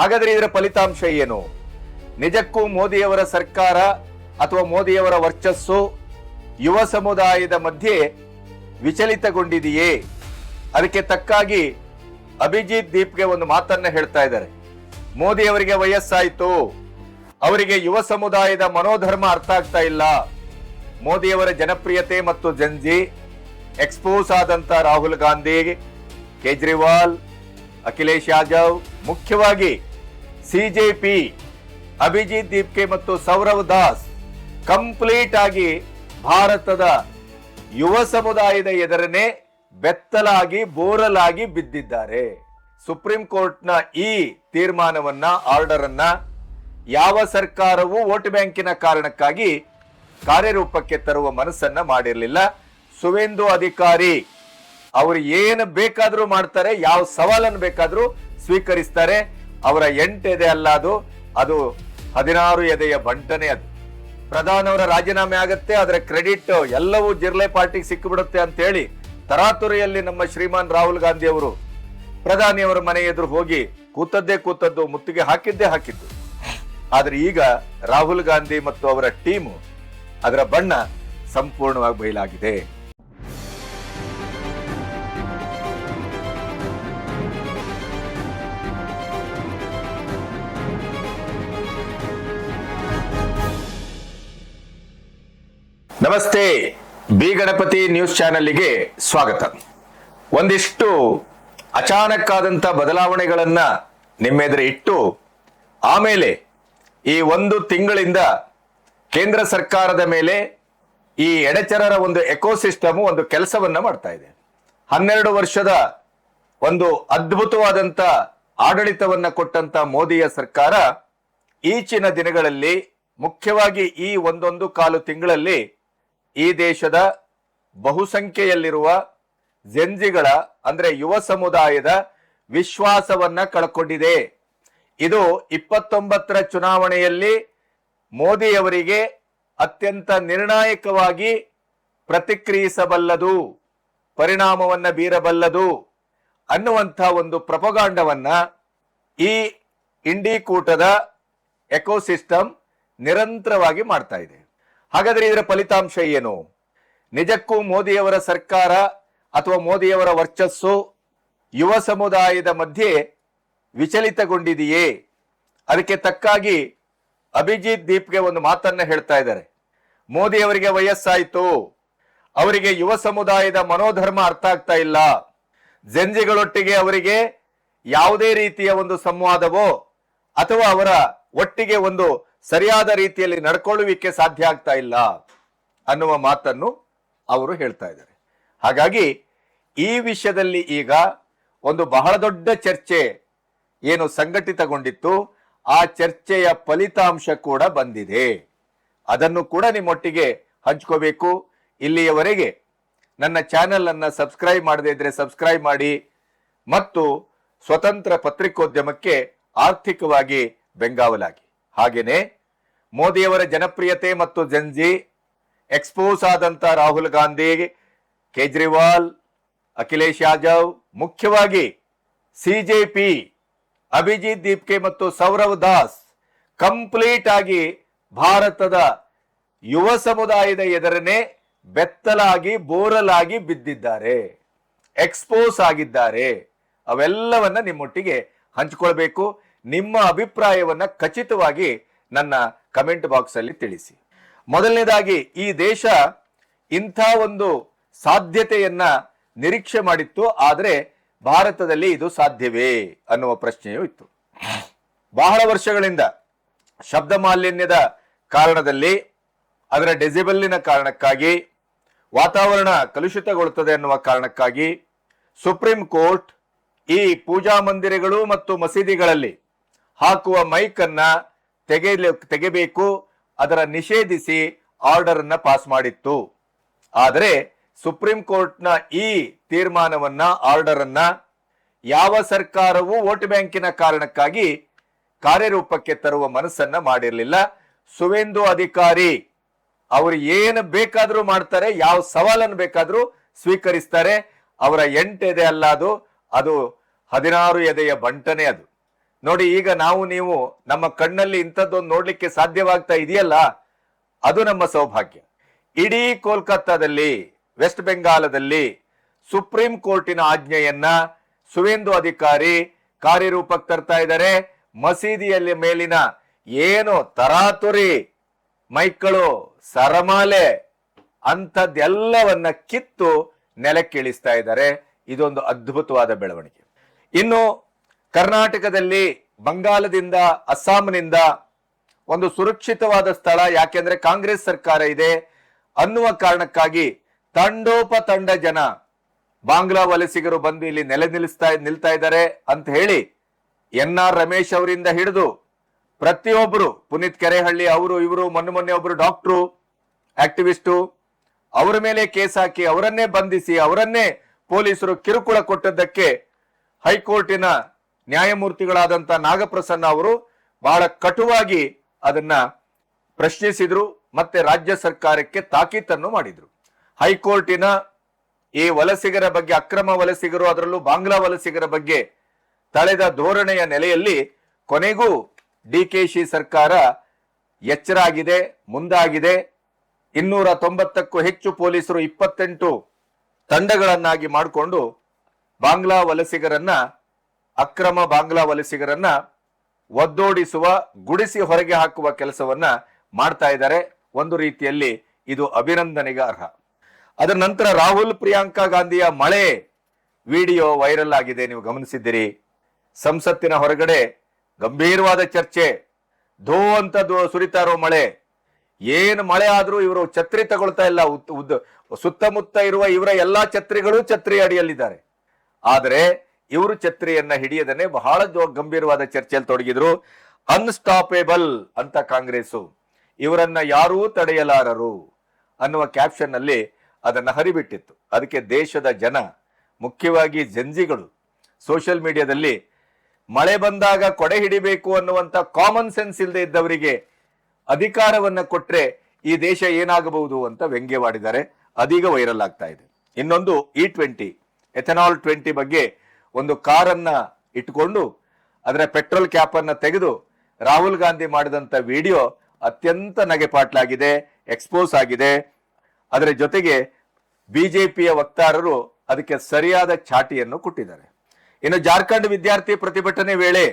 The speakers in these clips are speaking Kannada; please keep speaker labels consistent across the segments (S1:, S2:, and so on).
S1: ಹಾಗಾದ್ರೆ ಇದರ ಫಲಿತಾಂಶ ಏನು? ನಿಜಕ್ಕೂ ಮೋದಿಯವರ ಸರ್ಕಾರ ಅಥವಾ ಮೋದಿಯವರ ವರ್ಚಸ್ಸು ಯುವ ಸಮುದಾಯದ ಮಧ್ಯೆ ವಿಚಲಿತಗೊಂಡಿದೆಯೇ? ಅದಕ್ಕೆ ತಕ್ಕಾಗಿ ಅಭಿಜಿತ್ ದೀಪ್ಗೆ ಒಂದು ಮಾತನ್ನ ಹೇಳ್ತಾ ಇದ್ದಾರೆ. ಮೋದಿ ಅವರಿಗೆ ವಯಸ್ಸಾಯಿತು, ಅವರಿಗೆ ಯುವ ಸಮುದಾಯದ ಮನೋಧರ್ಮ ಅರ್ಥ ಆಗ್ತಾ ಇಲ್ಲ. ಮೋದಿಯವರ ಜನಪ್ರಿಯತೆ ಮತ್ತು ಜಂಜಿ ಎಕ್ಸ್ಪೋಸ್ ಆದಂತ ರಾಹುಲ್ ಗಾಂಧಿ, ಕೇಜ್ರಿವಾಲ್, ಅಖಿಲೇಶ್ ಯಾದವ್, ಮುಖ್ಯವಾಗಿ ಸಿಜೆಪಿ ಅಭಿಜಿತ್ ದೀಪ್ಗೆ ಮತ್ತು ಸೌರವ್ ದಾಸ್ ಕಂಪ್ಲೀಟ್ ಆಗಿ ಭಾರತದ ಯುವ ಸಮುದಾಯದ ಎದುರನೆ ಬೆತ್ತಲಾಗಿ ಬೋರಲಾಗಿ ಬಿದ್ದಿದ್ದಾರೆ. ಸುಪ್ರೀಂ ಕೋರ್ಟ್ನ ಈ ತೀರ್ಮಾನವನ್ನ, ಆರ್ಡರ್ ಅನ್ನ ಯಾವ ಸರ್ಕಾರವೂ ವೋಟ್ ಬ್ಯಾಂಕಿನ ಕಾರಣಕ್ಕಾಗಿ ಕಾರ್ಯರೂಪಕ್ಕೆ ತರುವ ಮನಸ್ಸನ್ನ ಮಾಡಿರಲಿಲ್ಲ. ಸುವೇಂದು ಅಧಿಕಾರಿ ಅವರು ಏನು ಬೇಕಾದ್ರೂ ಮಾಡ್ತಾರೆ, ಯಾವ ಸವಾಲನ್ನು ಬೇಕಾದ್ರೂ ಸ್ವೀಕರಿಸ್ತಾರೆ. ಅವರ 8 ಎದೆ ಅಲ್ಲ, ಅದು 16 ಎದೆಯ ಬಂಟನೆ. ಅದು ಪ್ರಧಾನವರ ರಾಜೀನಾಮೆ ಆಗತ್ತೆ, ಅದರ ಕ್ರೆಡಿಟ್ ಎಲ್ಲವೂ ಜಿರ್ಲೆ ಪಾರ್ಟಿಗೆ ಸಿಕ್ಕಿಬಿಡುತ್ತೆ ಅಂತ ಹೇಳಿ ತರಾತುರಿಯಲ್ಲಿ ನಮ್ಮ ಶ್ರೀಮಾನ್ ರಾಹುಲ್ ಗಾಂಧಿ ಅವರು ಪ್ರಧಾನಿಯವರ ಮನೆ ಎದುರು ಹೋಗಿ ಕೂತದ್ದು ಮುತ್ತಿಗೆ ಹಾಕಿದ್ದು. ಆದ್ರೆ ಈಗ ರಾಹುಲ್ ಗಾಂಧಿ ಮತ್ತು ಅವರ ಟೀಮು ಅದರ ಬಣ್ಣ ಸಂಪೂರ್ಣವಾಗಿ ಬಯಲಾಗಿದೆ. ನಮಸ್ತೆ, ಬಿ ಗಣಪತಿ ನ್ಯೂಸ್ ಚಾನೆಲ್ಗೆ ಸ್ವಾಗತ. ಒಂದಿಷ್ಟು ಅಚಾನಕ್ ಆದಂತ ಬದಲಾವಣೆಗಳನ್ನ ನಿಮ್ಮೆದುರು ಇಟ್ಟು ಆಮೇಲೆ ಈ 1 ತಿಂಗಳಿಂದ ಕೇಂದ್ರ ಸರ್ಕಾರದ ಮೇಲೆ ಈ ಎಡಚರರ ಒಂದು ಎಕೋಸಿಸ್ಟಮ್ ಒಂದು ಕೆಲಸವನ್ನ ಮಾಡ್ತಾ ಇದೆ. 12 ವರ್ಷದ ಒಂದು ಅದ್ಭುತವಾದಂತ ಆಡಳಿತವನ್ನ ಕೊಟ್ಟಂತ ಮೋದಿಯ ಸರ್ಕಾರ ಈಚಿನ ದಿನಗಳಲ್ಲಿ, ಮುಖ್ಯವಾಗಿ ಈ 1.25 ತಿಂಗಳಲ್ಲಿ ಈ ದೇಶದ ಬಹುಸಂಖ್ಯೆಯಲ್ಲಿರುವ ಜೆನ್ಜಿಗಳ ಅಂದ್ರೆ ಯುವ ಸಮುದಾಯದ ವಿಶ್ವಾಸವನ್ನ ಕಳ್ಕೊಂಡಿದೆ. ಇದು 29ರ ಚುನಾವಣೆಯಲ್ಲಿ ಮೋದಿಯವರಿಗೆ ಅತ್ಯಂತ ನಿರ್ಣಾಯಕವಾಗಿ ಪ್ರತಿಕ್ರಿಯಿಸಬಲ್ಲದು, ಪರಿಣಾಮವನ್ನ ಬೀರಬಲ್ಲದು ಅನ್ನುವಂಥ ಒಂದು ಪ್ರಪಗಾಂಡವನ್ನ ಈ ಇಂಡಿ ಕೂಟದ ಎಕೋಸಿಸ್ಟಮ್ ನಿರಂತರವಾಗಿ ಮಾಡ್ತಾ ಇದೆ. ಹಾಗಾದ್ರೆ ಇದರ ಫಲಿತಾಂಶ ಏನು? ನಿಜಕ್ಕೂ ಮೋದಿಯವರ ಸರ್ಕಾರ ಅಥವಾ ಮೋದಿಯವರ ವರ್ಚಸ್ಸು ಯುವ ಸಮುದಾಯದ ಮಧ್ಯೆ ವಿಚಲಿತಗೊಂಡಿದೆಯೇ? ಅದಕ್ಕೆ ತಕ್ಕಾಗಿ ಅಭಿಜಿತ್ ದೀಪ್ಗೆ ಒಂದು ಮಾತನ್ನ ಹೇಳ್ತಾ ಇದ್ದಾರೆ. ಮೋದಿ ಅವರಿಗೆ ವಯಸ್ಸಾಯಿತು, ಅವರಿಗೆ ಯುವ ಸಮುದಾಯದ ಮನೋಧರ್ಮ ಅರ್ಥ ಆಗ್ತಾ ಇಲ್ಲ. ಜಂಜಿಗಳೊಟ್ಟಿಗೆ ಅವರಿಗೆ ಯಾವುದೇ ರೀತಿಯ ಒಂದು ಸಂವಾದವೋ ಅಥವಾ ಅವರ ಒಟ್ಟಿಗೆ ಒಂದು ಸರಿಯಾದ ರೀತಿಯಲ್ಲಿ ನಡ್ಕೊಳ್ಳುವಿಕೆ ಸಾಧ್ಯ ಆಗ್ತಾ ಇಲ್ಲ ಅನ್ನುವ ಮಾತನ್ನು ಅವರು ಹೇಳ್ತಾ ಇದ್ದಾರೆ. ಹಾಗಾಗಿ ಈ ವಿಷಯದಲ್ಲಿ ಈಗ ಒಂದು ಬಹಳ ದೊಡ್ಡ ಚರ್ಚೆ ಏನು ಸಂಘಟಿತಗೊಂಡಿತ್ತು, ಆ ಚರ್ಚೆಯ ಫಲಿತಾಂಶ ಕೂಡ ಬಂದಿದೆ. ಅದನ್ನು ಕೂಡ ನಿಮ್ಮೊಟ್ಟಿಗೆ ಹಂಚ್ಕೋಬೇಕು. ಇಲ್ಲಿಯವರೆಗೆ ನನ್ನ ಚಾನೆಲ್ ಅನ್ನ ಸಬ್ಸ್ಕ್ರೈಬ್ ಮಾಡದೇ ಇದ್ರೆ ಸಬ್ಸ್ಕ್ರೈಬ್ ಮಾಡಿ ಮತ್ತು ಸ್ವತಂತ್ರ ಪತ್ರಿಕೋದ್ಯಮಕ್ಕೆ ಆರ್ಥಿಕವಾಗಿ ಬೆಂಗಾವಲಾಗಿ. ಹಾಗೇನೆ ಮೋದಿಯವರ ಜನಪ್ರಿಯತೆ ಮತ್ತು ಜಂಜಿ ಎಕ್ಸ್ಪೋಸ್ ಆದಂತ ರಾಹುಲ್ ಗಾಂಧಿ, ಕೇಜ್ರಿವಾಲ್, ಅಖಿಲೇಶ್ ಯಾದವ್, ಮುಖ್ಯವಾಗಿ ಸಿಜೆಪಿ ಅಭಿಜಿತ್ ದೀಪ್ಗೆ ಮತ್ತು ಸೌರವ್ ದಾಸ್ ಕಂಪ್ಲೀಟ್ ಆಗಿ ಭಾರತದ ಯುವ ಸಮುದಾಯದ ಎದುರನೆ ಬೆತ್ತಲಾಗಿ ಬೋರಲಾಗಿ ಬಿದ್ದಿದ್ದಾರೆ, ಎಕ್ಸ್ಪೋಸ್ ಆಗಿದ್ದಾರೆ. ಅವೆಲ್ಲವನ್ನ ನಿಮ್ಮೊಟ್ಟಿಗೆ ಹಂಚಿಕೊಳ್ಬೇಕು. ನಿಮ್ಮ ಅಭಿಪ್ರಾಯವನ್ನ ಖಚಿತವಾಗಿ ನನ್ನ ಕಮೆಂಟ್ ಬಾಕ್ಸ್ ಅಲ್ಲಿ ತಿಳಿಸಿ. ಮೊದಲನೇದಾಗಿ, ಈ ದೇಶ ಇಂಥ ಒಂದು ಸಾಧ್ಯತೆಯನ್ನ ನಿರೀಕ್ಷೆ ಮಾಡಿತ್ತು, ಆದರೆ ಭಾರತದಲ್ಲಿ ಇದು ಸಾಧ್ಯವೇ ಅನ್ನುವ ಪ್ರಶ್ನೆಯೂ ಇತ್ತು. ಬಹಳ ವರ್ಷಗಳಿಂದ ಶಬ್ದ ಮಾಲಿನ್ಯದ ಕಾರಣದಲ್ಲಿ, ಅದರ ಡೆಸಿಬಲ್ನ ಕಾರಣಕ್ಕಾಗಿ ವಾತಾವರಣ ಕಲುಷಿತಗೊಳ್ಳುತ್ತದೆ ಅನ್ನುವ ಕಾರಣಕ್ಕಾಗಿ ಸುಪ್ರೀಂ ಕೋರ್ಟ್ ಈ ಪೂಜಾ ಮಂದಿರಗಳು ಮತ್ತು ಮಸೀದಿಗಳಲ್ಲಿ ಹಾಕುವ ಮೈಕ್ ಅನ್ನ ತೆಗೆಬೇಕು, ಅದರ ನಿಷೇಧಿಸಿ ಆರ್ಡರ್ ಅನ್ನ ಪಾಸ್ ಮಾಡಿತ್ತು. ಆದರೆ ಸುಪ್ರೀಂ ಕೋರ್ಟ್ನ ಈ ತೀರ್ಮಾನವನ್ನ, ಆರ್ಡರ್ ಅನ್ನ ಯಾವ ಸರ್ಕಾರವೂ ವೋಟ್ ಬ್ಯಾಂಕಿನ ಕಾರಣಕ್ಕಾಗಿ ಕಾರ್ಯರೂಪಕ್ಕೆ ತರುವ ಮನಸ್ಸನ್ನ ಮಾಡಿರಲಿಲ್ಲ. ಸುವೇಂದು ಅಧಿಕಾರಿ ಅವರು ಏನು ಬೇಕಾದ್ರೂ ಮಾಡ್ತಾರೆ, ಯಾವ ಸವಾಲನ್ನು ಬೇಕಾದ್ರೂ ಸ್ವೀಕರಿಸ್ತಾರೆ. ಅವರ 8 ಎದೆ ಅಲ್ಲ, ಅದು 16 ಎದೆಯ ಬಂಟನೆ. ಅದು ನೋಡಿ, ಈಗ ನಾವು ನೀವು ನಮ್ಮ ಕಣ್ಣಲ್ಲಿ ಇಂಥದ್ದೊಂದು ನೋಡ್ಲಿಕ್ಕೆ ಸಾಧ್ಯವಾಗ್ತಾ ಇದೆಯಲ್ಲ, ಅದು ನಮ್ಮ ಸೌಭಾಗ್ಯ. ಇಡೀ ಕೋಲ್ಕತ್ತಾದಲ್ಲಿ, ವೆಸ್ಟ್ ಬೆಂಗಾಲದಲ್ಲಿ ಸುಪ್ರೀಂ ಕೋರ್ಟಿನ ಆಜ್ಞೆಯನ್ನ ಸುವೇಂದು ಅಧಿಕಾರಿ ಕಾರ್ಯರೂಪಕ್ಕೆ ತರ್ತಾ ಇದ್ದಾರೆ. ಮಸೀದಿಯಲ್ಲಿ ಮೇಲಿನ ಏನು ತರಾತುರಿ ಮೈಕ್ಗಳು, ಸರಮಾಲೆ ಅಂಥದ್ದೆಲ್ಲವನ್ನ ಕಿತ್ತು ನೆಲಕ್ಕಿಳಿಸ್ತಾ ಇದ್ದಾರೆ. ಇದೊಂದು ಅದ್ಭುತವಾದ ಬೆಳವಣಿಗೆ. ಇನ್ನು ಕರ್ನಾಟಕದಲ್ಲಿ ಬಂಗಾಲದಿಂದ, ಅಸ್ಸಾಂನಿಂದ ಒಂದು ಸುರಕ್ಷಿತವಾದ ಸ್ಥಳ, ಯಾಕೆಂದ್ರೆ ಕಾಂಗ್ರೆಸ್ ಸರ್ಕಾರ ಇದೆ ಅನ್ನುವ ಕಾರಣಕ್ಕಾಗಿ ತಂಡೋಪತಂಡ ಜನ ಬಾಂಗ್ಲಾ ವಲಸಿಗರು ಬಂದು ಇಲ್ಲಿ ನಿಲ್ತಾ ಇದ್ದಾರೆ ಅಂತ ಹೇಳಿ NR ರಮೇಶ್ ಅವರಿಂದ ಹಿಡಿದು ಪ್ರತಿಯೊಬ್ಬರು, ಪುನೀತ್ ಕೆರೆಹಳ್ಳಿ ಅವರು ಇವರು, ಮೊನ್ನೆ ಒಬ್ರು ಡಾಕ್ಟ್ರು, ಆಕ್ಟಿವಿಸ್ಟು, ಅವರ ಮೇಲೆ ಕೇಸ್ ಹಾಕಿ ಅವರನ್ನೇ ಬಂಧಿಸಿ ಅವರನ್ನೇ ಪೊಲೀಸರು ಕಿರುಕುಳ ಕೊಟ್ಟದ್ದಕ್ಕೆ ಹೈಕೋರ್ಟಿನ ನ್ಯಾಯಮೂರ್ತಿಗಳಾದಂತ ನಾಗಪ್ರಸನ್ನ ಅವರು ಬಹಳ ಕಟುವಾಗಿ ಅದನ್ನ ಪ್ರಶ್ನಿಸಿದ್ರು. ಮತ್ತೆ ರಾಜ್ಯ ಸರ್ಕಾರಕ್ಕೆ ತಾಕೀತನ್ನು ಮಾಡಿದ್ರು. ಹೈಕೋರ್ಟಿನ ಈ ವಲಸಿಗರ ಬಗ್ಗೆ, ಅಕ್ರಮ ವಲಸಿಗರು, ಅದರಲ್ಲೂ ಬಾಂಗ್ಲಾ ವಲಸಿಗರ ಬಗ್ಗೆ ತಳೆದ ಧೋರಣೆಯ ನೆಲೆಯಲ್ಲಿ ಕೊನೆಗೂ DKಶಿ ಸರ್ಕಾರ ಎಚ್ಚರ ಆಗಿದೆ, ಮುಂದಾಗಿದೆ. 290ಕ್ಕೂ ಹೆಚ್ಚು ಪೊಲೀಸರು 28 ತಂಡಗಳನ್ನಾಗಿ ಮಾಡಿಕೊಂಡು ಬಾಂಗ್ಲಾ ವಲಸಿಗರನ್ನ, ಅಕ್ರಮ ಬಾಂಗ್ಲಾ ವಲಸಿಗರನ್ನ ಒದ್ದೋಡಿಸುವ, ಗುಡಿಸಿ ಹೊರಗೆ ಹಾಕುವ ಕೆಲಸವನ್ನ ಮಾಡ್ತಾ ಇದ್ದಾರೆ. ಒಂದು ರೀತಿಯಲ್ಲಿ ಇದು ಅಭಿನಂದನೆಗೆ ಅರ್ಹ. ಅದರ ನಂತರ ರಾಹುಲ್ ಪ್ರಿಯಾಂಕಾ ಗಾಂಧಿಯ ಮಳೆ ವಿಡಿಯೋ ವೈರಲ್ ಆಗಿದೆ, ನೀವು ಗಮನಿಸಿದ್ದೀರಿ. ಸಂಸತ್ತಿನ ಹೊರಗಡೆ ಗಂಭೀರವಾದ ಚರ್ಚೆ. ಧೋ ಅಂತ ಸುರಿತಾ ಇರೋ ಮಳೆ. ಏನು ಮಳೆ ಆದ್ರೂ ಇವರು ಛತ್ರಿ ತಗೊಳ್ತಾ ಇಲ್ಲ. ಸುತ್ತಮುತ್ತ ಇರುವ ಇವರ ಎಲ್ಲಾ ಛತ್ರಿಗಳು ಛತ್ರಿ ಅಡಿಯಲ್ಲಿದ್ದಾರೆ. ಆದರೆ ಇವರು ಛತ್ರಿಯನ್ನ ಹಿಡಿಯದನೆ ಬಹಳ ಗಂಭೀರವಾದ ಚರ್ಚೆಯಲ್ಲಿ ತೊಡಗಿದ್ರು. ಅನ್ಸ್ಟಾಪೇಬಲ್ ಅಂತ ಕಾಂಗ್ರೆಸ್, ಇವರನ್ನ ಯಾರೂ ತಡೆಯಲಾರರು ಅನ್ನುವ ಕ್ಯಾಪ್ಷನ್ ಅಲ್ಲಿ ಅದನ್ನ ಹರಿಬಿಟ್ಟಿತ್ತು. ಅದಕ್ಕೆ ದೇಶದ ಜನ, ಮುಖ್ಯವಾಗಿ ಜಂಜಿಗಳು, ಸೋಷಿಯಲ್ ಮೀಡಿಯಾದಲ್ಲಿ ಮಳೆ ಬಂದಾಗ ಕೊಡೆ ಹಿಡಿಬೇಕು ಅನ್ನುವಂತ ಕಾಮನ್ ಸೆನ್ಸ್ ಇಲ್ಲದೆ ಇದ್ದವರಿಗೆ ಅಧಿಕಾರವನ್ನ ಕೊಟ್ರೆ ಈ ದೇಶ ಏನಾಗಬಹುದು ಅಂತ ವ್ಯಂಗ್ಯವಾಡಿದ್ದಾರೆ. ಅದೀಗ ವೈರಲ್ ಆಗ್ತಾ ಇದೆ. ಇನ್ನೊಂದು E20 ಎಥೆನಾಲ್ 20 ಬಗ್ಗೆ ಒಂದು ಕಾರನ್ನ ಇಟ್ಕೊಂಡು ಅದರ ಪೆಟ್ರೋಲ್ ಕ್ಯಾಪ್ ಅನ್ನ ತೆಗೆದು ರಾಹುಲ್ ಗಾಂಧಿ ಮಾಡಿದಂತ ವಿಡಿಯೋ ಅತ್ಯಂತ ನಗೆಪಾಟ್ಲಾಗಿದೆ, ಎಕ್ಸ್ಪೋಸ್ ಆಗಿದೆ. ಅದರ ಜೊತೆಗೆ ಬಿಜೆಪಿಯ ವಕ್ತಾರರು ಅದಕ್ಕೆ ಸರಿಯಾದ ಚಾಟಿಯನ್ನು ಕೊಟ್ಟಿದ್ದಾರೆ. ಇನ್ನು ಜಾರ್ಖಂಡ್ ವಿದ್ಯಾರ್ಥಿ ಪ್ರತಿಭಟನೆ ವೇಳೆ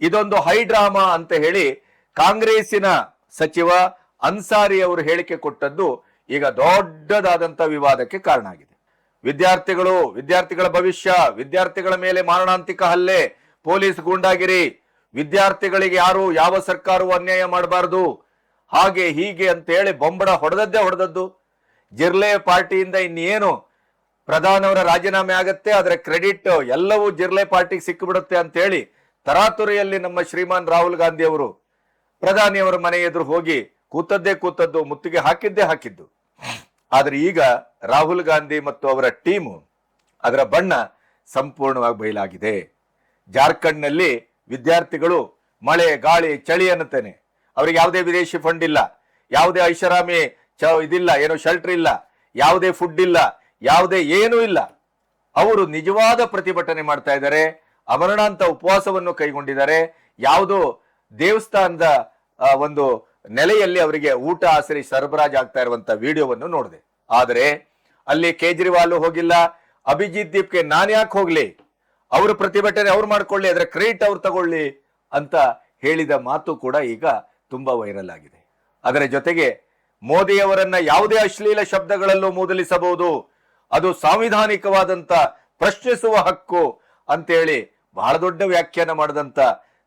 S1: ಇದೊಂದು ಹೈ ಡ್ರಾಮಾ ಅಂತ ಹೇಳಿ ಕಾಂಗ್ರೆಸ್ಸಿನ ಸಚಿವ ಅನ್ಸಾರಿ ಅವರು ಹೇಳಿಕೆ ಕೊಟ್ಟದ್ದು ಈಗ ದೊಡ್ಡದಾದಂತ ವಿವಾದಕ್ಕೆ ಕಾರಣ ಆಗಿದೆ. ವಿದ್ಯಾರ್ಥಿಗಳ ಭವಿಷ್ಯ, ವಿದ್ಯಾರ್ಥಿಗಳ ಮೇಲೆ ಮಾರಣಾಂತಿಕ ಹಲ್ಲೆ, ಪೊಲೀಸ್ ಗೂಂಡಾಗಿರಿ, ವಿದ್ಯಾರ್ಥಿಗಳಿಗೆ ಯಾರು ಯಾವ ಸರ್ಕಾರವೂ ಅನ್ಯಾಯ ಮಾಡಬಾರದು, ಹಾಗೆ ಹೀಗೆ ಅಂತ ಹೇಳಿ ಬೊಂಬಡ ಹೊಡೆದದ್ದು. ಜಿರ್ಲೆ ಪಾರ್ಟಿಯಿಂದ ಇನ್ನೇನು ಪ್ರಧಾನವರ ರಾಜೀನಾಮೆ ಆಗತ್ತೆ, ಅದರ ಕ್ರೆಡಿಟ್ ಎಲ್ಲವೂ ಜಿರ್ಲೆ ಪಾರ್ಟಿಗೆ ಸಿಕ್ಕಿಬಿಡುತ್ತೆ ಅಂತ ಹೇಳಿ ತರಾತುರಿಯಲ್ಲಿ ನಮ್ಮ ಶ್ರೀಮಾನ್ ರಾಹುಲ್ ಗಾಂಧಿ ಅವರು ಪ್ರಧಾನಿಯವರ ಮನೆ ಎದುರು ಹೋಗಿ ಕೂತದ್ದು, ಮುತ್ತಿಗೆ ಹಾಕಿದ್ದು. ಆದ್ರೆ ಈಗ ರಾಹುಲ್ ಗಾಂಧಿ ಮತ್ತು ಅವರ ಟೀಮು, ಅದರ ಬಣ್ಣ ಸಂಪೂರ್ಣವಾಗಿ ಬಯಲಾಗಿದೆ. ಜಾರ್ಖಂಡ್ನಲ್ಲಿ ವಿದ್ಯಾರ್ಥಿಗಳು ಮಳೆ, ಗಾಳಿ, ಚಳಿ ಅನ್ನುತ್ತೇನೆ, ಅವರಿಗೆ ಯಾವುದೇ ವಿದೇಶಿ ಫಂಡ್ ಇಲ್ಲ, ಯಾವುದೇ ಐಷಾರಾಮಿ ಇದಿಲ್ಲ, ಏನೋ ಶೆಲ್ಟರ್ ಇಲ್ಲ, ಯಾವುದೇ ಫುಡ್ ಇಲ್ಲ, ಯಾವುದೇ ಏನೂ ಇಲ್ಲ. ಅವರು ನಿಜವಾದ ಪ್ರತಿಭಟನೆ ಮಾಡ್ತಾ ಇದ್ದಾರೆ. ಅಮರಣಾಂತ ಉಪವಾಸವನ್ನು ಕೈಗೊಂಡಿದ್ದಾರೆ. ಯಾವುದೋ ದೇವಸ್ಥಾನದ ಒಂದು ನೆಲೆಯಲ್ಲಿ ಅವರಿಗೆ ಊಟ ಆಸರಿ ಸರಬರಾಜು ಆಗ್ತಾ ಇರುವಂತ ವಿಡಿಯೋವನ್ನು ನೋಡಿದೆ. ಆದರೆ ಅಲ್ಲಿ ಕೇಜ್ರಿವಾಲ್ ಹೋಗಿಲ್ಲ, ಅಭಿಜಿತ್ ದೀಪ್ಗೆ ನಾನು ಯಾಕೆ ಹೋಗ್ಲಿ, ಅವರು ಪ್ರತಿಭಟನೆ ಅವ್ರು ಮಾಡ್ಕೊಳ್ಳಿ, ಅದರ ಕ್ರೆಡಿಟ್ ಅವ್ರು ತಗೊಳ್ಳಿ ಅಂತ ಹೇಳಿದ ಮಾತು ಕೂಡ ಈಗ ತುಂಬಾ ವೈರಲ್ ಆಗಿದೆ. ಅದರ ಜೊತೆಗೆ ಮೋದಿಯವರನ್ನ ಯಾವುದೇ ಅಶ್ಲೀಲ ಶಬ್ದಗಳಲ್ಲೂ ಮೂದಲಿಸಬಹುದು, ಅದು ಸಾಂವಿಧಾನಿಕವಾದಂತ ಪ್ರಶ್ನಿಸುವ ಹಕ್ಕು ಅಂತೇಳಿ ಬಹಳ ದೊಡ್ಡ ವ್ಯಾಖ್ಯಾನ ಮಾಡಿದಂತ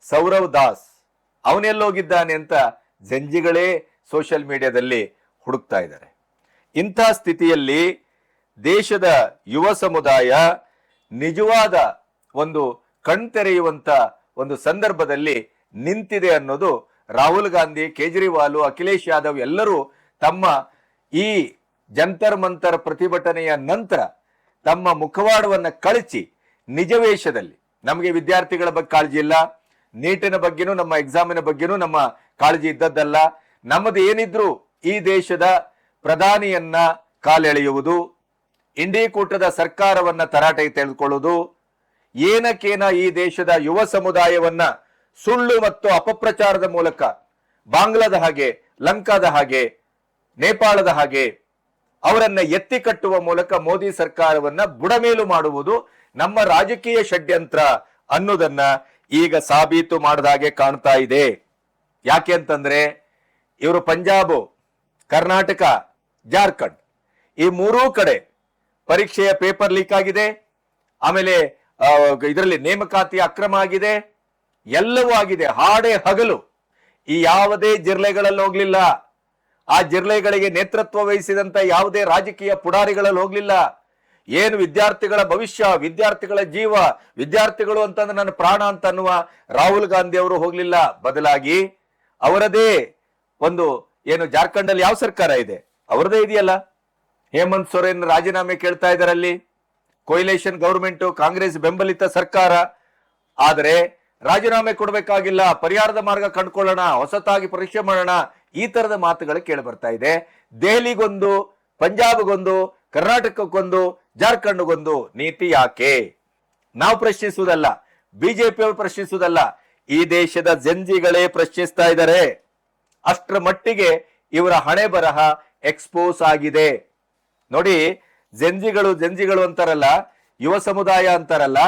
S1: ಸೌರವ್ ದಾಸ್ ಅವನೆಲ್ಲೋಗಿದ್ದಾನೆ ಅಂತ ಜಂಜಿಗಳೇ ಸೋಷಿಯಲ್ ಮೀಡಿಯಾದಲ್ಲಿ ಹುಡುಕ್ತಾ ಇದ್ದಾರೆ. ಇಂಥ ಸ್ಥಿತಿಯಲ್ಲಿ ದೇಶದ ಯುವ ಸಮುದಾಯ ನಿಜವಾದ ಒಂದು ಕಣ್ತೆರೆಯುವಂತ ಒಂದು ಸಂದರ್ಭದಲ್ಲಿ ನಿಂತಿದೆ ಅನ್ನೋದು ರಾಹುಲ್ ಗಾಂಧಿ, ಕೇಜ್ರಿವಾಲ್, ಅಖಿಲೇಶ್ ಯಾದವ್ ಎಲ್ಲರೂ ತಮ್ಮ ಈ ಜಂತರ್ ಮಂತರ್ ಪ್ರತಿಭಟನೆಯ ನಂತರ ತಮ್ಮ ಮುಖವಾಡವನ್ನ ಕಳಚಿ ನಿಜ ವೇಷದಲ್ಲಿ, ನಮಗೆ ವಿದ್ಯಾರ್ಥಿಗಳ ಬಗ್ಗೆ ಕಾಳಜಿ ಇಲ್ಲ, ನೀಟಿನ ಬಗ್ಗೆನೂ ನಮ್ಮ ಎಕ್ಸಾಮಿನ ಬಗ್ಗೆನೂ ನಮ್ಮ ಕಾಳಜಿ ಇದ್ದದ್ದಲ್ಲ, ನಮ್ಮದು ಏನಿದ್ರು ಈ ದೇಶದ ಪ್ರಧಾನಿಯನ್ನ ಕಾಲೆಳೆಯುವುದು, ಇಂಡಿ ಕೂಟದ ಸರ್ಕಾರವನ್ನ ತರಾಟೆಗೆ ತೆಗೆದುಕೊಳ್ಳುವುದು, ಏನಕ್ಕೇನ ಈ ದೇಶದ ಯುವ ಸಮುದಾಯವನ್ನ ಸುಳ್ಳು ಮತ್ತು ಅಪಪ್ರಚಾರದ ಮೂಲಕ ಬಾಂಗ್ಲಾದ ಹಾಗೆ, ಲಂಕಾದ ಹಾಗೆ, ನೇಪಾಳದ ಹಾಗೆ ಅವರನ್ನ ಎತ್ತಿ ಕಟ್ಟುವ ಮೂಲಕ ಮೋದಿ ಸರ್ಕಾರವನ್ನ ಬುಡಮೇಲು ಮಾಡುವುದು ನಮ್ಮ ರಾಜಕೀಯ ಷಡ್ಯಂತ್ರ ಅನ್ನೋದನ್ನ ಈಗ ಸಾಬೀತು ಮಾಡಿದ ಹಾಗೆ ಕಾಣ್ತಾ ಇದೆ. ಯಾಕೆ ಅಂತಂದ್ರೆ ಇವರು ಪಂಜಾಬ್, ಕರ್ನಾಟಕ, ಜಾರ್ಖಂಡ್ ಈ ಮೂರೂ ಕಡೆ ಪರೀಕ್ಷೆಯ ಪೇಪರ್ ಲೀಕ್ ಆಗಿದೆ, ಆಮೇಲೆ ಇದರಲ್ಲಿ ನೇಮಕಾತಿ ಅಕ್ರಮ ಆಗಿದೆ, ಎಲ್ಲವೂ ಆಗಿದೆ. ಹಾಡೆ ಹಗಲು ಈ ಯಾವುದೇ ಜಿಲ್ಲೆಗಳಲ್ಲಿ ಹೋಗ್ಲಿಲ್ಲ, ಆ ಜಿಲ್ಲೆಗಳಿಗೆ ನೇತೃತ್ವ ವಹಿಸಿದಂತ ಯಾವುದೇ ರಾಜಕೀಯ ಪುಡಾರಿಗಳಲ್ಲಿ ಹೋಗ್ಲಿಲ್ಲ. ಏನು ವಿದ್ಯಾರ್ಥಿಗಳ ಭವಿಷ್ಯ, ವಿದ್ಯಾರ್ಥಿಗಳ ಜೀವ, ವಿದ್ಯಾರ್ಥಿಗಳು ಅಂತಂದ್ರೆ ನನ್ನ ಪ್ರಾಣ ಅಂತ ಅನ್ನುವ ರಾಹುಲ್ ಗಾಂಧಿ ಅವರು ಹೋಗ್ಲಿಲ್ಲ. ಬದಲಾಗಿ ಅವರದೇ ಒಂದು ಏನು ಜಾರ್ಖಂಡ್ ಅಲ್ಲಿ ಯಾವ ಸರ್ಕಾರ ಇದೆ, ಅವರದೇ ಇದೆಯಲ್ಲ, ಹೇಮಂತ್ ಸೊರೇನ್ ರಾಜೀನಾಮೆ ಕೇಳ್ತಾ ಇದ್ದಾರೆ. ಅಲ್ಲಿ ಕೊಯಿಲೇಷನ್ ಗವರ್ಮೆಂಟ್, ಕಾಂಗ್ರೆಸ್ ಬೆಂಬಲಿತ ಸರ್ಕಾರ. ಆದರೆ ರಾಜೀನಾಮೆ ಕೊಡಬೇಕಾಗಿಲ್ಲ, ಪರಿಹಾರದ ಮಾರ್ಗ ಕಂಡುಕೊಳ್ಳೋಣ, ಹೊಸತಾಗಿ ಪರೀಕ್ಷೆ ಮಾಡೋಣ, ಈ ತರದ ಮಾತುಗಳು ಕೇಳಿ ಬರ್ತಾ ಇದೆ. ದೆಹಲಿಗೊಂದು, ಪಂಜಾಬ್ಗೊಂದು, ಕರ್ನಾಟಕಕ್ಕೊಂದು, ಜಾರ್ಖಂಡ್ಗೊಂದು ನೀತಿ ಯಾಕೆ? ನಾವು ಪ್ರಶ್ನಿಸುವುದಲ್ಲ, ಬಿಜೆಪಿ ಅವರು ಪ್ರಶ್ನಿಸುವುದಲ್ಲ, ಈ ದೇಶದ ಜಂಜಿಗಳೇ ಪ್ರಶ್ನಿಸ್ತಾ ಇದ್ದಾರೆ. ಅಷ್ಟರ ಮಟ್ಟಿಗೆ ಇವರ ಹಣೆ ಬರಹ ಎಕ್ಸ್ಪೋಸ್ ಆಗಿದೆ. ನೋಡಿ, ಜಂಜಿಗಳು ಅಂತಾರಲ್ಲ, ಯುವ ಸಮುದಾಯ ಅಂತಾರಲ್ಲ,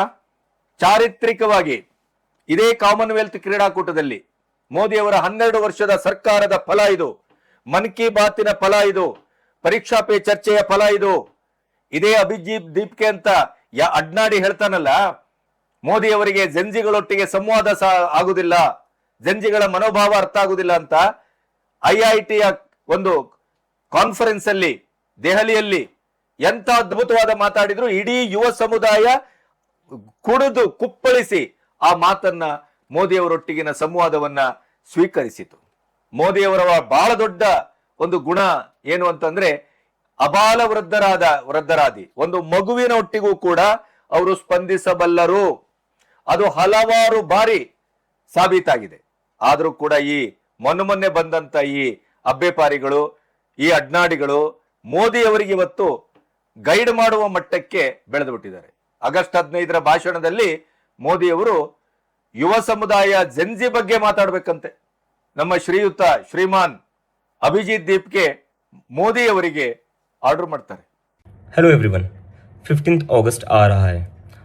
S1: ಚಾರಿತ್ರಿಕವಾಗಿ ಇದೇ ಕಾಮನ್ವೆಲ್ತ್ ಕ್ರೀಡಾಕೂಟದಲ್ಲಿ ಮೋದಿಯವರ 12 ವರ್ಷದ ಸರ್ಕಾರದ ಫಲ ಇದು, ಮನ್ ಕಿ ಬಾತಿನ ಫಲ ಇದು, ಪರೀಕ್ಷಾ ಪೇ ಚರ್ಚೆಯ ಫಲ ಇದು. ಇದೇ ಅಭಿಜಿತ್ ದೀಪ್ಕೆ ಅಂತ ಅಡ್ನಾಡಿ ಹೇಳ್ತಾನಲ್ಲ, ಮೋದಿ ಅವರಿಗೆ ಜಂಜಿಗಳೊಟ್ಟಿಗೆ ಸಂವಾದ ಆಗುದಿಲ್ಲ, ಜಂಜಿಗಳ ಮನೋಭಾವ ಅರ್ಥ ಆಗುದಿಲ್ಲ ಅಂತ IITಯ ಒಂದು ಕಾನ್ಫರೆನ್ಸ್ ಅಲ್ಲಿ ದೆಹಲಿಯಲ್ಲಿ ಎಂತ ಅದ್ಭುತವಾದ ಮಾತಾಡಿದ್ರು. ಇಡೀ ಯುವ ಸಮುದಾಯ ಕುಡಿದು ಕುಪ್ಪಳಿಸಿ ಆ ಮಾತನ್ನ ಮೋದಿಯವರೊಟ್ಟಿಗಿನ ಸಂವಾದವನ್ನ ಸ್ವೀಕರಿಸಿತು. ಮೋದಿಯವರ ಬಹಳ ದೊಡ್ಡ ಒಂದು ಗುಣ ಏನು ಅಂತಂದ್ರೆ ಅಬಾಲ ವೃದ್ಧರಾದಿ ಒಂದು ಮಗುವಿನ ಒಟ್ಟಿಗೂ ಕೂಡ ಅವರು ಸ್ಪಂದಿಸಬಲ್ಲರು. ಅದು ಹಲವಾರು ಬಾರಿ ಸಾಬೀತಾಗಿದೆ. ಆದರೂ ಕೂಡ ಈ ಮೊನ್ನೆ ಬಂದಂತ ಈ ಅಬ್ಬೆಪಾರಿಗಳು, ಈ ಅಡ್ನಾಡಿಗಳು ಮೋದಿ ಅವರಿಗೆ ಇವತ್ತು ಗೈಡ್ ಮಾಡುವ ಮಟ್ಟಕ್ಕೆ ಬೆಳೆದು ಬಿಟ್ಟಿದ್ದಾರೆ. ಆಗಸ್ಟ್ 15ರ ಭಾಷಣದಲ್ಲಿ ಮೋದಿ ಅವರು ಯುವ ಸಮುದಾಯ ಜಂಜಿ ಬಗ್ಗೆ ಮಾತಾಡ್ಬೇಕಂತೆ. ನಮ್ಮ ಶ್ರೀಮಾನ್ ಅಭಿಜಿತ್ ದೀಪ್ಗೆ ಮೋದಿ ಅವರಿಗೆ ಆರ್ಡರ್ ಮಾಡ್ತಾರೆ.
S2: हेलो एवरीवन, 15 अगस्त आ रहा है.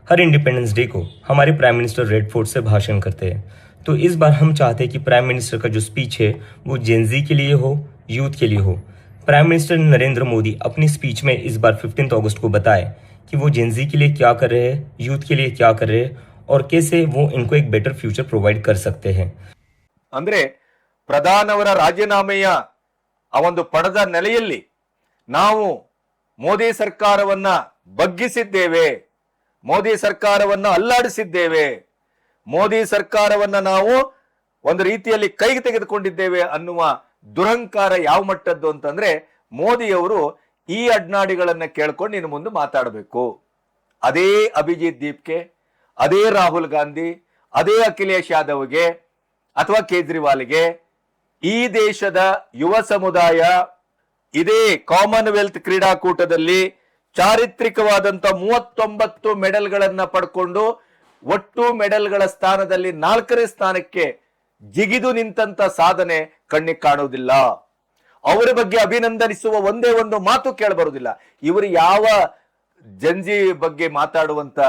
S2: हर इंडिपेंडेंस डे को हमारे प्राइम मिनिस्टर रेड फोर्ट से भाषण करते हैं. तो इस बार हम चाहते हैं कि प्राइम मिनिस्टर का जो स्पीच है वो जेनजी के लिए हो, यूथ के लिए हो. प्राइम मिनिस्टर नरेंद्र मोदी अपनी स्पीच में इस बार 15 अगस्त को बताए कि वो जेनजी के लिए क्या कर रहे हैं, यूथ के लिए क्या कर रहे हैं और कैसे वो इनको एक बेटर फ्यूचर प्रोवाइड कर सकते हैं.
S1: ಅಂದ್ರೆ ಪ್ರಧಾನವರ ರಾಜೀನಾಮೆಯ ಆ ಒಂದು ಪಡೆದ ನೆಲೆಯಲ್ಲಿ ನಾವು ಮೋದಿ ಸರ್ಕಾರವನ್ನ ಬಗ್ಗಿಸಿದ್ದೇವೆ, ಮೋದಿ ಸರ್ಕಾರವನ್ನ ಅಲ್ಲಾಡಿಸಿದ್ದೇವೆ, ಮೋದಿ ಸರ್ಕಾರವನ್ನ ನಾವು ಒಂದು ರೀತಿಯಲ್ಲಿ ಕೈಗೆ ತೆಗೆದುಕೊಂಡಿದ್ದೇವೆ ಅನ್ನುವ ದುರಹಂಕಾರ ಯಾವ ಮಟ್ಟದ್ದು ಅಂತಂದ್ರೆ ಮೋದಿಯವರು ಈ ಅಡ್ನಾಡಿಗಳನ್ನ ಕೇಳ್ಕೊಂಡು ಇನ್ನು ಮುಂದೆ ಮಾತಾಡಬೇಕು. ಅದೇ ಅಭಿಜಿತ್ ದೀಪ್ಗೆ, ಅದೇ ರಾಹುಲ್ ಗಾಂಧಿ, ಅದೇ ಅಖಿಲೇಶ್ ಯಾದವ್ಗೆ ಅಥವಾ ಕೇಜ್ರಿವಾಲ್ಗೆ ಈ ದೇಶದ ಯುವ ಸಮುದಾಯ ಇದೇ ಕಾಮನ್ವೆಲ್ತ್ ಕ್ರೀಡಾಕೂಟದಲ್ಲಿ ಚಾರಿತ್ರಿಕವಾದಂತ 39 ಮೆಡಲ್ಗಳನ್ನ ಪಡ್ಕೊಂಡು ಒಟ್ಟು ಮೆಡಲ್ಗಳ ಸ್ಥಾನದಲ್ಲಿ 4ನೇ ಸ್ಥಾನಕ್ಕೆ ಜಿಗಿದು ನಿಂತಂತ ಸಾಧನೆ ಕಣ್ಣಿಗೆ ಕಾಣುವುದಿಲ್ಲ. ಅವರ ಬಗ್ಗೆ ಅಭಿನಂದನಿಸುವ ಒಂದೇ ಒಂದು ಮಾತು ಕೇಳಬರುವುದಿಲ್ಲ. ಇವರು ಯಾವ ಜಂಜಿ ಬಗ್ಗೆ ಮಾತಾಡುವಂತ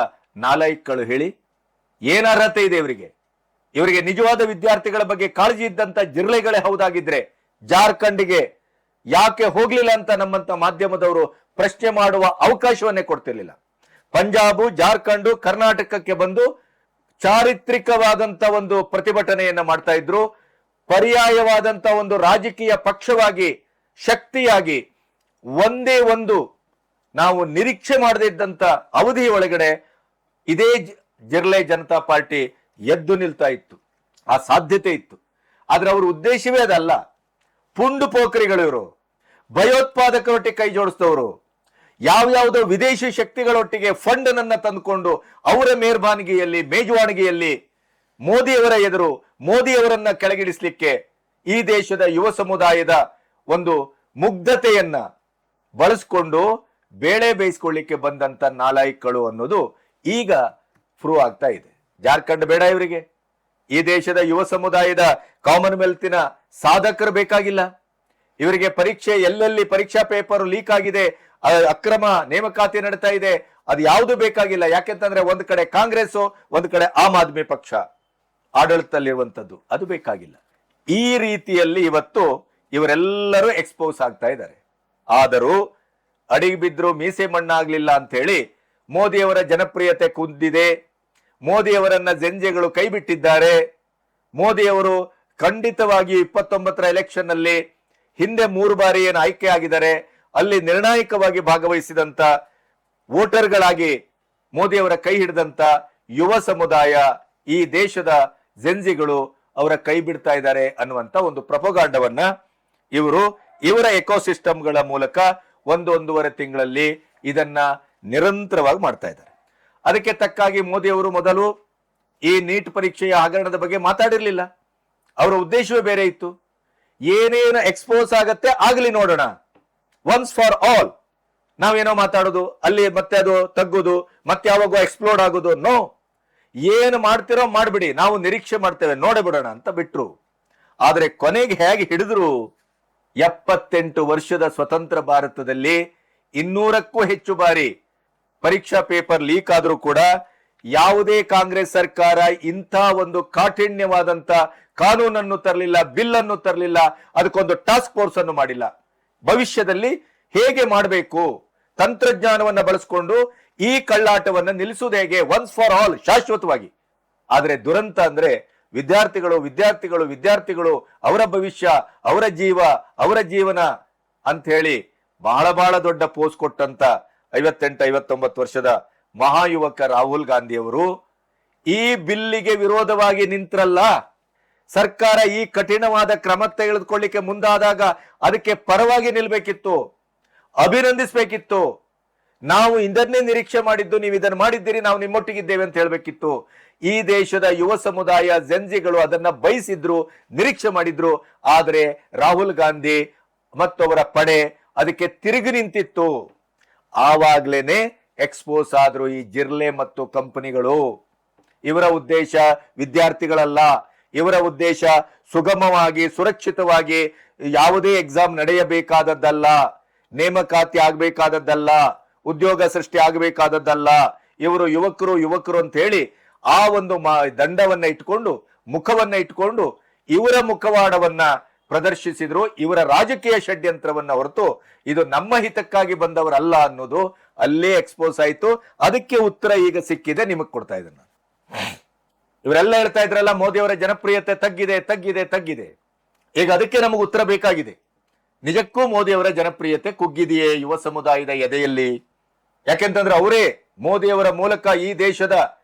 S1: ನಾಲಾಯಕ್ಗಳು ಹೇಳಿ? ಏನ್ ಅರ್ಹತೆ ಇದೆ ಇವರಿಗೆ? ಇವರಿಗೆ ನಿಜವಾದ ವಿದ್ಯಾರ್ಥಿಗಳ ಬಗ್ಗೆ ಕಾಳಜಿ ಇದ್ದಂತ ಜಿಲ್ಲೆಗಳೇ ಹೌದಾಗಿದ್ರೆ ಜಾರ್ಖಂಡ್ಗೆ ಯಾಕೆ ಹೋಗ್ಲಿಲ್ಲ ಅಂತ ನಮ್ಮಂತ ಮಾಧ್ಯಮದವರು ಪ್ರಶ್ನೆ ಮಾಡುವ ಅವಕಾಶವನ್ನೇ ಕೊಡ್ತಿರ್ಲಿಲ್ಲ. ಪಂಜಾಬ್, ಜಾರ್ಖಂಡ್, ಕರ್ನಾಟಕಕ್ಕೆ ಬಂದು ಚಾರಿತ್ರಿಕವಾದಂತ ಒಂದು ಪ್ರತಿಭಟನೆಯನ್ನ ಮಾಡ್ತಾ ಇದ್ರು. ಪರ್ಯಾಯವಾದಂತ ಒಂದು ರಾಜಕೀಯ ಪಕ್ಷವಾಗಿ, ಶಕ್ತಿಯಾಗಿ ಒಂದೇ ಒಂದು ನಾವು ನಿರೀಕ್ಷೆ ಮಾಡದೇ ಇದ್ದಂತ ಅವಧಿ ಒಳಗಡೆ ಇದೇ ಜಿರ್ಲೆ ಜನತಾ ಪಾರ್ಟಿ ಎದ್ದು ನಿಲ್ತಾ ಇತ್ತು. ಆ ಸಾಧ್ಯತೆ ಇತ್ತು. ಆದ್ರೆ ಅವರ ಉದ್ದೇಶವೇ ಅದಲ್ಲ. ಪುಂಡು ಪೋಖರಿಗಳು ಇವರು, ಭಯೋತ್ಪಾದಕರೊಟ್ಟಿಗೆ ಕೈ ಜೋಡಿಸಿದವರು, ಯಾವ್ಯಾವುದೋ ವಿದೇಶಿ ಶಕ್ತಿಗಳೊಟ್ಟಿಗೆ ಫಂಡ್ ನನ್ನ ತಂದುಕೊಂಡು ಅವರ ಮೇಜುವಾಣಿಗೆಯಲ್ಲಿ ಮೋದಿಯವರ ಎದುರು ಮೋದಿಯವರನ್ನ ಕೆಳಗಿಳಿಸಲಿಕ್ಕೆ ಈ ದೇಶದ ಯುವ ಸಮುದಾಯದ ಒಂದು ಮುಗ್ಧತೆಯನ್ನ ಬಳಸ್ಕೊಂಡು ಬೇಳೆ ಬೇಯಿಸ್ಕೊಳ್ಳಿಕ್ಕೆ ಬಂದಂತ ನಾಲಾಯಕ್ಗಳು ಅನ್ನೋದು ಈಗ ಪ್ರೂವ್ ಆಗ್ತಾ ಇದೆ. ಜಾರ್ಖಂಡ್ ಬೇಡ ಇವರಿಗೆ, ಈ ದೇಶದ ಯುವ ಸಮುದಾಯದ ಕಾಮನ್ವೆಲ್ತಿನ ಸಾಧಕರು ಬೇಕಾಗಿಲ್ಲ. ಇವರಿಗೆ ಪರೀಕ್ಷೆ ಎಲ್ಲೆಲ್ಲಿ ಪರೀಕ್ಷಾ ಪೇಪರ್ ಲೀಕ್ ಆಗಿದೆ, ಅಕ್ರಮ ನೇಮಕಾತಿ ನಡೀತಾ ಇದೆ, ಅದು ಯಾವುದು ಬೇಕಾಗಿಲ್ಲ. ಯಾಕೆಂತಂದ್ರೆ ಒಂದ್ ಕಡೆ ಕಾಂಗ್ರೆಸ್, ಒಂದ್ ಕಡೆ ಆಮ್ ಆದ್ಮಿ ಪಕ್ಷ ಆಡಳಿತದಲ್ಲಿರುವಂತದ್ದು, ಅದು ಬೇಕಾಗಿಲ್ಲ. ಈ ರೀತಿಯಲ್ಲಿ ಇವತ್ತು ಇವರೆಲ್ಲರೂ ಎಕ್ಸ್ಪೋಸ್ ಆಗ್ತಾ ಇದ್ದಾರೆ. ಆದರೂ ಅಡಿಗೆ ಬಿದ್ರು ಮೀಸೆ ಮಣ್ಣಾಗ್ಲಿಲ್ಲ ಅಂತ ಹೇಳಿ ಮೋದಿಯವರ ಜನಪ್ರಿಯತೆ ಕುಂದಿದೆ. ಮೋದಿಯವರನ್ನ ಜೆಂಜೆಗಳು ಕೈ ಬಿಟ್ಟಿದ್ದಾರೆ. ಮೋದಿಯವರು ಖಂಡಿತವಾಗಿ 29ರ ಎಲೆಕ್ಷನ್ ನಲ್ಲಿ ಹಿಂದೆ 3 ಬಾರಿ ಏನು ಆಯ್ಕೆ ಆಗಿದ್ದಾರೆ, ಅಲ್ಲಿ ನಿರ್ಣಾಯಕವಾಗಿ ಭಾಗವಹಿಸಿದಂತ ವೋಟರ್ಗಳಾಗಿ ಮೋದಿಯವರ ಕೈ ಹಿಡಿದಂತ ಯುವ ಸಮುದಾಯ, ಈ ದೇಶದ ಜೆಂಜಿಗಳು ಅವರ ಕೈ ಬಿಡ್ತಾ ಇದ್ದಾರೆ ಅನ್ನುವಂತ ಒಂದು ಪ್ರಪೋಗಾಂಡವನ್ನ ಇವರು ಇವರ ಎಕೋಸಿಸ್ಟಮ್ಗಳ ಮೂಲಕ ಒಂದೂವರೆ ತಿಂಗಳಲ್ಲಿ ಇದನ್ನ ನಿರಂತರವಾಗಿ ಮಾಡ್ತಾ ಇದ್ದಾರೆ. ಅದಕ್ಕೆ ತಕ್ಕಾಗಿ ಮೋದಿಯವರು ಮೊದಲು ಈ ನೀಟ್ ಪರೀಕ್ಷೆಯ ಹಗರಣದ ಬಗ್ಗೆ ಮಾತಾಡಿರ್ಲಿಲ್ಲ. ಅವರ ಉದ್ದೇಶವೇ ಬೇರೆ ಇತ್ತು. ಏನೇನು ಎಕ್ಸ್ಪೋಸ್ ಆಗತ್ತೆ ಆಗಲಿ ನೋಡೋಣ, ಒನ್ಸ್ ಫಾರ್ ಆಲ್. ನಾವೇನೋ ಮಾತಾಡೋದು ಅಲ್ಲಿ ಮತ್ತೆ ಅದು ತಗ್ಗೋದು, ಮತ್ತೆ ಯಾವಾಗೋ ಎಕ್ಸ್ಪ್ಲೋಡ್ ಆಗೋದು. ನೋ, ಏನು ಮಾಡ್ತಿರೋ ಮಾಡ್ಬಿಡಿ, ನಾವು ನಿರೀಕ್ಷೆ ಮಾಡ್ತೇವೆ, ನೋಡೇ ಬಿಡೋಣ ಅಂತ ಬಿಟ್ರು. ಆದ್ರೆ ಕೊನೆಗೆ ಹೇಗೆ ಹಿಡಿದ್ರು? 78 ವರ್ಷದ ಸ್ವತಂತ್ರ ಭಾರತದಲ್ಲಿ 200ಕ್ಕೂ ಹೆಚ್ಚು ಬಾರಿ ಪರೀಕ್ಷಾ ಪೇಪರ್ ಲೀಕ್ ಆದ್ರೂ ಕೂಡ ಯಾವುದೇ ಕಾಂಗ್ರೆಸ್ ಸರ್ಕಾರ ಇಂಥ ಒಂದು ಕಾಠಿಣ್ಯವಾದಂತ ಕಾನೂನನ್ನು ತರಲಿಲ್ಲ, ಬಿಲ್ ಅನ್ನು ತರಲಿಲ್ಲ, ಅದಕ್ಕೊಂದು ಟಾಸ್ಕ್ ಫೋರ್ಸ್ ಅನ್ನು ಮಾಡಿಲ್ಲ. ಭವಿಷ್ಯದಲ್ಲಿ ಹೇಗೆ ಮಾಡಬೇಕು, ತಂತ್ರಜ್ಞಾನವನ್ನ ಬಳಸಿಕೊಂಡು ಈ ಕಳ್ಳಾಟವನ್ನ ನಿಲ್ಲಿಸುವುದು ಹೇಗೆ, ಒನ್ಸ್ ಫಾರ್ ಆಲ್, ಶಾಶ್ವತವಾಗಿ. ಆದ್ರೆ ದುರಂತ ಅಂದ್ರೆ ವಿದ್ಯಾರ್ಥಿಗಳು ಅವರ ಭವಿಷ್ಯ, ಅವರ ಅವರ ಜೀವನ ಅಂತ ಹೇಳಿ ಬಹಳ ದೊಡ್ಡ ಪೋಸ್ ಕೊಟ್ಟಂತ 58-59 ವರ್ಷದ ಮಹಾಯುವಕ ರಾಹುಲ್ ಗಾಂಧಿ ಅವರು ಈ ಬಿಲ್ಲಿಗೆ ವಿರೋಧವಾಗಿ ನಿಂತ್ರಲ್ಲ. ಸರ್ಕಾರ ಈ ಕಠಿಣವಾದ ಕ್ರಮ ತೆಗೆದುಕೊಳ್ಳಿಕ್ಕೆ ಮುಂದಾದಾಗ ಅದಕ್ಕೆ ಪರವಾಗಿ ನಿಲ್ಬೇಕಿತ್ತು, ಅಭಿನಂದಿಸಬೇಕಿತ್ತು. ನಾವು ಇದನ್ನೇ ನಿರೀಕ್ಷೆ ಮಾಡಿದ್ದು, ನೀವು ಇದನ್ನು ಮಾಡಿದ್ದೀರಿ, ನಾವು ನಿಮ್ಮೊಟ್ಟಿಗಿದ್ದೇವೆ ಅಂತ ಹೇಳ್ಬೇಕಿತ್ತು. ಈ ದೇಶದ ಯುವ ಸಮುದಾಯ ಜೆನ್ಜಿಗಳು ಅದನ್ನ ಬಯಸಿದ್ರು, ನಿರೀಕ್ಷೆ ಮಾಡಿದ್ರು. ಆದರೆ ರಾಹುಲ್ ಗಾಂಧಿ ಮತ್ತು ಅವರ ಪಡೆ ಅದಕ್ಕೆ ತಿರುಗಿ ನಿಂತಿತ್ತು. ಆವಾಗ್ಲೇನೆ ಎಕ್ಸ್ಪೋಸ್ ಆದ್ರು ಈ ಜಿರ್ಲೆ ಮತ್ತು ಕಂಪನಿಗಳು. ಇವರ ಉದ್ದೇಶ ವಿದ್ಯಾರ್ಥಿಗಳಲ್ಲ, ಇವರ ಉದ್ದೇಶ ಸುಗಮವಾಗಿ ಸುರಕ್ಷಿತವಾಗಿ ಯಾವುದೇ ಎಕ್ಸಾಮ್ ನಡೆಯಬೇಕಾದದ್ದಲ್ಲ, ನೇಮಕಾತಿ ಆಗಬೇಕಾದದ್ದಲ್ಲ, ಉದ್ಯೋಗ ಸೃಷ್ಟಿ ಆಗಬೇಕಾದದ್ದಲ್ಲ. ಇವರು ಯುವಕರು ಅಂತ ಹೇಳಿ ಆ ಒಂದು ದಂಡವನ್ನ ಇಟ್ಕೊಂಡು, ಮುಖವನ್ನ ಇಟ್ಕೊಂಡು ಇವರ ಮುಖವಾಡವನ್ನ ಪ್ರದರ್ಶಿಸಿದ್ರು. ಇವರ ರಾಜಕೀಯ ಷಡ್ಯಂತ್ರವನ್ನ ಹೊರತು ಇದು ನಮ್ಮ ಹಿತಕ್ಕಾಗಿ ಬಂದವರಲ್ಲ ಅನ್ನೋದು ಅಲ್ಲೇ ಎಕ್ಸ್ಪೋಸ್ ಆಯ್ತು. ಅದಕ್ಕೆ ಉತ್ತರ ಈಗ ಸಿಕ್ಕಿದೆ, ನಿಮಗ್ ಕೊಡ್ತಾ ಇದ್ದೇನೆ. ಇವರೆಲ್ಲ ಹೇಳ್ತಾ ಇದ್ರಲ್ಲ ಮೋದಿಯವರ ಜನಪ್ರಿಯತೆ ತಗ್ಗಿದೆ. ಈಗ ಅದಕ್ಕೆ ನಮಗೆ ಉತ್ತರ ಬೇಕಾಗಿದೆ. ನಿಜಕ್ಕೂ ಮೋದಿಯವರ ಜನಪ್ರಿಯತೆ ಕುಗ್ಗಿದೆಯೇ ಯುವ ಸಮುದಾಯದ ಎದೆಯಲ್ಲಿ? ಯಾಕೆಂತಂದ್ರೆ ಅವರೇ ಮೋದಿಯವರ ಮೂಲಕ ಈ ದೇಶದ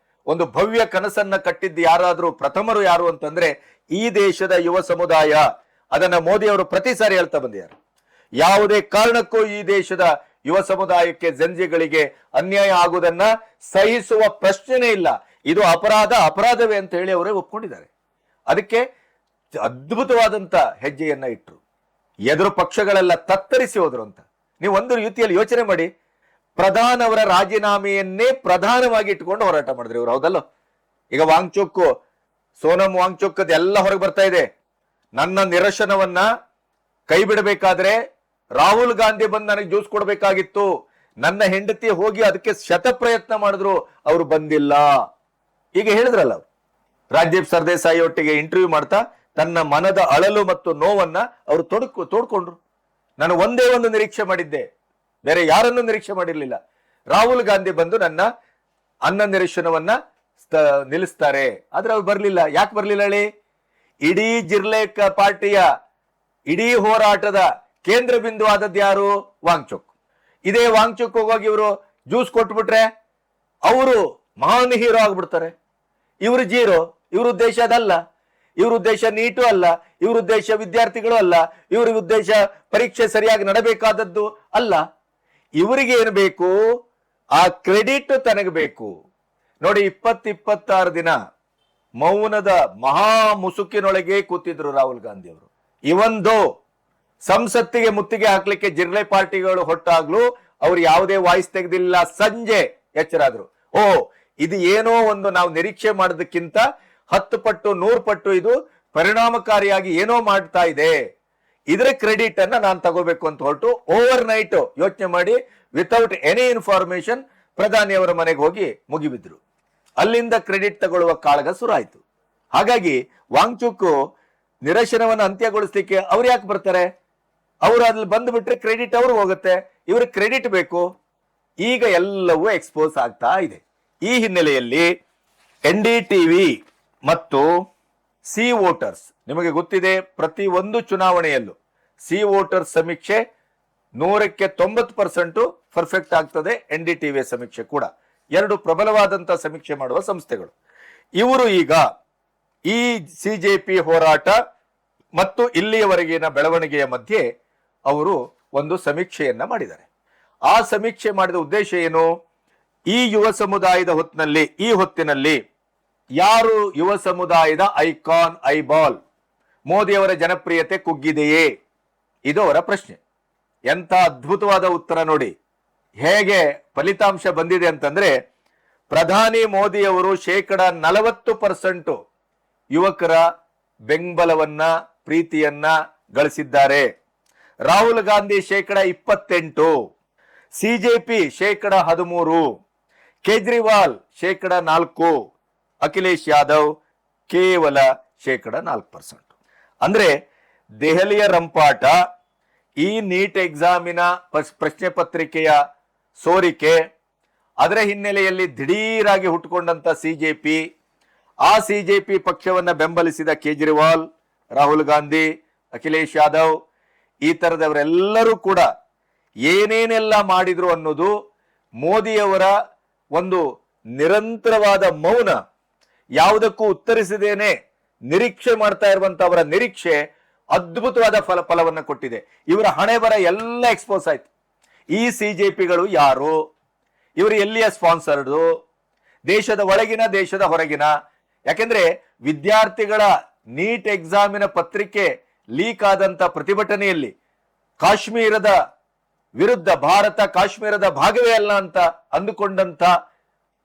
S1: ಒಂದು ಭವ್ಯ ಕನಸನ್ನ ಕಟ್ಟಿದ್ದು ಯಾರಾದ್ರೂ ಪ್ರಥಮರು ಯಾರು ಅಂತಂದ್ರೆ ಈ ದೇಶದ ಯುವ ಸಮುದಾಯ. ಅದನ್ನ ಮೋದಿಯವರು ಪ್ರತಿ ಸಾರಿ ಹೇಳ್ತಾ ಬಂದಿದ್ದಾರೆ. ಯಾವುದೇ ಕಾರಣಕ್ಕೂ ಈ ದೇಶದ ಯುವ ಸಮುದಾಯಕ್ಕೆ ಜೆನ್ಜಿಗಳಿಗೆ ಅನ್ಯಾಯ ಆಗುವುದನ್ನ ಸಹಿಸುವ ಪ್ರಶ್ನೆನೇ ಇಲ್ಲ. ಇದು ಅಪರಾಧವೇ ಅಂತ ಹೇಳಿ ಅವರೇ ಒಪ್ಕೊಂಡಿದ್ದಾರೆ. ಅದಕ್ಕೆ ಅದ್ಭುತವಾದಂತ ಹೆಜ್ಜೆಯನ್ನ ಇಟ್ರು. ಎದುರು ಪಕ್ಷಗಳೆಲ್ಲ ತತ್ತರಿಸಿ ಹೋದ್ರು ಅಂತ. ನೀವು ಒಂದು ರೀತಿಯಲ್ಲಿ ಯೋಚನೆ ಮಾಡಿ, ಪ್ರಧಾನವರ ರಾಜೀನಾಮೆಯನ್ನೇ ಪ್ರಧಾನವಾಗಿ ಇಟ್ಕೊಂಡು ಹೋರಾಟ ಮಾಡಿದ್ರು ಇವರು, ಹೌದಲ್ಲ? ಈಗ ಸೋನಂ ವಾಂಗ್ಚುಕ್ ಎಲ್ಲ ಹೊರಗೆ ಬರ್ತಾ ಇದೆ. ನನ್ನ ನಿರಶನವನ್ನ ಕೈ ಬಿಡಬೇಕಾದ್ರೆ ರಾಹುಲ್ ಗಾಂಧಿ ಬಂದು ನನಗೆ ಜ್ಯೂಸ್ ಕೊಡಬೇಕಾಗಿತ್ತು. ನನ್ನ ಹೆಂಡತಿ ಹೋಗಿ ಅದಕ್ಕೆ ಶತ ಪ್ರಯತ್ನ ಮಾಡಿದ್ರು, ಅವರು ಬಂದಿಲ್ಲ. ಈಗ ಹೇಳಿದ್ರಲ್ಲ, ರಾಜೀವ್ ಸರ್ದೇಸಾಯಿ ಒಟ್ಟಿಗೆ ಇಂಟರ್ವ್ಯೂ ಮಾಡ್ತಾ ತನ್ನ ಮನದ ಅಳಲು ಮತ್ತು ನೋವನ್ನ ಅವರು ತೋಡ್ಕೊಂಡ್ರು. ನಾನು ಒಂದೇ ಒಂದು ನಿರೀಕ್ಷೆ ಮಾಡಿದ್ದೆ, ಬೇರೆ ಯಾರನ್ನು ನಿರೀಕ್ಷೆ ಮಾಡಿರ್ಲಿಲ್ಲ. ರಾಹುಲ್ ಗಾಂಧಿ ಬಂದು ನನ್ನ ಅನ್ನ ನಿರೀಕ್ಷಣವನ್ನ ನಿಲ್ಲಿಸ್ತಾರೆ. ಆದ್ರೆ ಅವ್ರು ಬರ್ಲಿಲ್ಲ. ಯಾಕೆ ಬರ್ಲಿಲ್ಲ ಹೇಳಿ? ಇಡೀ ಜಿರ್ಲೆ ಪಾರ್ಟಿಯ ಇಡೀ ಹೋರಾಟದ ಕೇಂದ್ರ ಬಿಂದು ಆದದ್ದು ಯಾರು? ವಾಂಗ್ಚುಕ್. ಇದೇ ವಾಂಗ್ಚುಕ್ ಹೋಗಿ ಇವರು ಜ್ಯೂಸ್ ಕೊಟ್ಬಿಟ್ರೆ ಅವರು ಮಹಾನ್ ಹೀರೋ ಆಗ್ಬಿಡ್ತಾರೆ. ಇವರು ಜೀರೋ. ಇವ್ರ ಉದ್ದೇಶ ಅದಲ್ಲ. ಇವ್ರ ಉದ್ದೇಶ ನೀಟು ಅಲ್ಲ, ಇವ್ರ ಉದ್ದೇಶ ವಿದ್ಯಾರ್ಥಿಗಳು ಅಲ್ಲ, ಇವ್ರ ಉದ್ದೇಶ ಪರೀಕ್ಷೆ ಸರಿಯಾಗಿ ನಡಬೇಕಾದದ್ದು ಅಲ್ಲ. ಇವರಿಗೆ ಏನು ಬೇಕು? ಆ ಕ್ರೆಡಿಟ್ ತನಗೆ ಬೇಕು. ನೋಡಿ, 26 ದಿನ ಮೌನದ ಮಹಾ ಮುಸುಕಿನೊಳಗೆ ಕೂತಿದ್ರು ರಾಹುಲ್ ಗಾಂಧಿ ಅವರು. ಇವೊಂದು ಸಂಸತ್ತಿಗೆ ಮುತ್ತಿಗೆ ಹಾಕ್ಲಿಕ್ಕೆ ಜಿರ್ಲೆ ಪಾರ್ಟಿಗಳು ಹೊಟ್ಟಾಗ್ಲೂ ಅವ್ರು ಯಾವುದೇ ವಾಯ್ಸ್ ತೆಗೆದಿಲ್ಲ. ಸಂಜೆ ಎಚ್ಚರಾದ್ರು. ಇದು ಏನೋ ಒಂದು ನಾವು ನಿರೀಕ್ಷೆ ಮಾಡೋದಕ್ಕಿಂತ 10 ಪಟ್ಟು 100 ಪಟ್ಟು ಇದು ಪರಿಣಾಮಕಾರಿಯಾಗಿ ಏನೋ ಮಾಡ್ತಾ ಇದೆ, ಇದರ ಕ್ರೆಡಿಟ್ ಅನ್ನ ನಾನು ತಗೋಬೇಕು ಅಂತ ಹೊರಟು ಓವರ್ ನೈಟ್ ಯೋಚನೆ ಮಾಡಿ ವಿತೌಟ್ ಎನಿ ಇನ್ಫಾರ್ಮೇಶನ್ ಪ್ರಧಾನಿಯವರ ಮನೆಗೆ ಹೋಗಿ ಮುಗಿಬಿದ್ರು. ಅಲ್ಲಿಂದ ಕ್ರೆಡಿಟ್ ತಗೊಳ್ಳುವ ಕಾಳಗ ಶುರುವಾಯಿತು. ಹಾಗಾಗಿ ವಾಂಗ್ಚುಕ್ ನಿರಶನವನ್ನು ಅಂತ್ಯಗೊಳಿಸ್ಲಿಕ್ಕೆ ಅವ್ರು ಯಾಕೆ ಬರ್ತಾರೆ? ಅವರು ಅಲ್ಲಿ ಬಂದ್ಬಿಟ್ರೆ ಕ್ರೆಡಿಟ್ ಅವ್ರಿಗೆ ಹೋಗುತ್ತೆ, ಇವ್ರಿಗೆ ಕ್ರೆಡಿಟ್ ಬೇಕು. ಈಗ ಎಲ್ಲವೂ ಎಕ್ಸ್ಪೋಸ್ ಆಗ್ತಾ ಇದೆ. ಈ ಹಿನ್ನೆಲೆಯಲ್ಲಿ NDTV ಮತ್ತು ಸಿ ವೋಟರ್ಸ್, ನಿಮಗೆ ಗೊತ್ತಿದೆ ಪ್ರತಿ ಒಂದು ಚುನಾವಣೆಯಲ್ಲೂ ಸಿ ವೋಟರ್ಸ್ ಸಮೀಕ್ಷೆ 100ಕ್ಕೆ 90% ಪರ್ಫೆಕ್ಟ್ ಆಗ್ತದೆ. NDTV ಸಮೀಕ್ಷೆ ಕೂಡ ಎರಡು ಪ್ರಬಲವಾದಂತಹ ಸಮೀಕ್ಷೆ ಮಾಡುವ ಸಂಸ್ಥೆಗಳು. ಇವರು ಈಗ ಈ CJP ಹೋರಾಟ ಮತ್ತು ಇಲ್ಲಿಯವರೆಗಿನ ಬೆಳವಣಿಗೆಯ ಮಧ್ಯೆ ಅವರು ಒಂದು ಸಮೀಕ್ಷೆಯನ್ನ ಮಾಡಿದ್ದಾರೆ. ಆ ಸಮೀಕ್ಷೆ ಮಾಡಿದ ಉದ್ದೇಶ ಏನು? ಈ ಯುವ ಸಮುದಾಯದ ಹೊತ್ತಿನಲ್ಲಿ ಯಾರು ಯುವ ಸಮುದಾಯದ ಐಕಾನ್, ಐಬಾಲ್, ಮೋದಿಯವರ ಜನಪ್ರಿಯತೆ ಕುಗ್ಗಿದೆಯೇ? ಇದು ಅವರ ಪ್ರಶ್ನೆ. ಎಂತ ಅದ್ಭುತವಾದ ಉತ್ತರ ನೋಡಿ. ಹೇಗೆ ಫಲಿತಾಂಶ ಬಂದಿದೆ ಅಂತಂದ್ರೆ, ಪ್ರಧಾನಿ ಮೋದಿಯವರು 40% ಯುವಕರ ಬೆಂಬಲವನ್ನ, ಪ್ರೀತಿಯನ್ನ ಗಳಿಸಿದ್ದಾರೆ. ರಾಹುಲ್ ಗಾಂಧಿ 28%, CJP 13%, ಕೇಜ್ರಿವಾಲ್ 4%, ಅಖಿಲೇಶ್ ಯಾದವ್ ಕೇವಲ 4%. ಅಂದ್ರೆ ದೆಹಲಿಯ ರಂಪಾಟ, ಈ ನೀಟ್ ಎಕ್ಸಾಮಿನ ಪ್ರಶ್ನೆ ಪತ್ರಿಕೆಯ ಸೋರಿಕೆ, ಅದರ ಹಿನ್ನೆಲೆಯಲ್ಲಿ ದಿಢೀರಾಗಿ ಹುಟ್ಟುಕೊಂಡಂತ CJP, ಆ CJP ಪಕ್ಷವನ್ನ ಬೆಂಬಲಿಸಿದ ಕೇಜ್ರಿವಾಲ್, ರಾಹುಲ್ ಗಾಂಧಿ, ಅಖಿಲೇಶ್ ಯಾದವ್, ಈ ತರದವರೆಲ್ಲರೂ ಕೂಡ ಏನೇನೆಲ್ಲ ಮಾಡಿದ್ರು ಅನ್ನೋದು ಮೋದಿಯವರ ಒಂದು ನಿರಂತರವಾದ ಮೌನ, ಯಾವುದಕ್ಕೂ ಉತ್ತರಿಸದೇನೆ ನಿರೀಕ್ಷೆ ಮಾಡ್ತಾ ಇರುವಂತ ಅವರ ನಿರೀಕ್ಷೆ ಅದ್ಭುತವಾದ ಫಲವನ್ನ ಕೊಟ್ಟಿದೆ. ಇವರ ಹಣೆ ಬರ ಎಲ್ಲ ಎಕ್ಸ್ಪೋಸ್ ಆಯ್ತು. ಈ CJPಗಳು ಯಾರು, ಇವರು ಎಲ್ಲಿಯ ಸ್ಪಾನ್ಸರ್ಡು, ದೇಶದ ಒಳಗಿನ, ದೇಶದ ಹೊರಗಿನ? ಯಾಕೆಂದ್ರೆ ವಿದ್ಯಾರ್ಥಿಗಳ ನೀಟ್ ಎಕ್ಸಾಮಿನ ಪತ್ರಿಕೆ ಲೀಕ್ ಆದಂತ ಪ್ರತಿಭಟನೆಯಲ್ಲಿ ಕಾಶ್ಮೀರದ ವಿರುದ್ಧ ಭಾರತ ಕಾಶ್ಮೀರದ ಭಾಗವೇ ಅಲ್ಲ ಅಂತ ಅಂದುಕೊಂಡಂತ,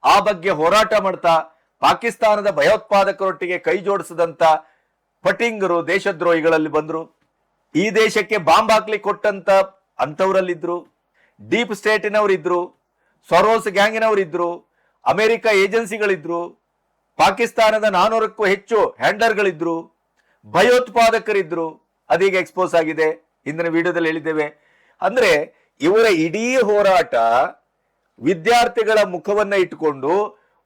S1: ಆ ಬಗ್ಗೆ ಹೋರಾಟ ಮಾಡ್ತಾ ಪಾಕಿಸ್ತಾನದ ಭಯೋತ್ಪಾದಕರೊಟ್ಟಿಗೆ ಕೈ ಜೋಡಿಸಿದಂತ ಪಟಿಂಗರು, ದೇಶದ್ರೋಹಿಗಳಲ್ಲಿ ಬಂದ್ರು. ಈ ದೇಶಕ್ಕೆ ಬಾಂಬ್ ಹಾಕ್ಲಿಕ್ಕೆ ಕೊಟ್ಟಂತ ಅಂತವರಲ್ಲಿದ್ರು, ಡೀಪ್ ಸ್ಟೇಟಿನವರಿದ್ರು, ಸೊರೋಸ್ ಗ್ಯಾಂಗಿನವರಿದ್ರು, ಅಮೆರಿಕ ಏಜೆನ್ಸಿಗಳಿದ್ರು, ಪಾಕಿಸ್ತಾನದ 400ಕ್ಕೂ ಹೆಚ್ಚು ಹ್ಯಾಂಡರ್ಗಳಿದ್ರು, ಭಯೋತ್ಪಾದಕರಿದ್ರು. ಅದೀಗ ಎಕ್ಸ್ಪೋಸ್ ಆಗಿದೆ, ಹಿಂದಿನ ವಿಡಿಯೋದಲ್ಲಿ ಹೇಳಿದ್ದೇವೆ. ಅಂದ್ರೆ ಇವರ ಇಡೀ ಹೋರಾಟ ವಿದ್ಯಾರ್ಥಿಗಳ ಮುಖವನ್ನ ಇಟ್ಟುಕೊಂಡು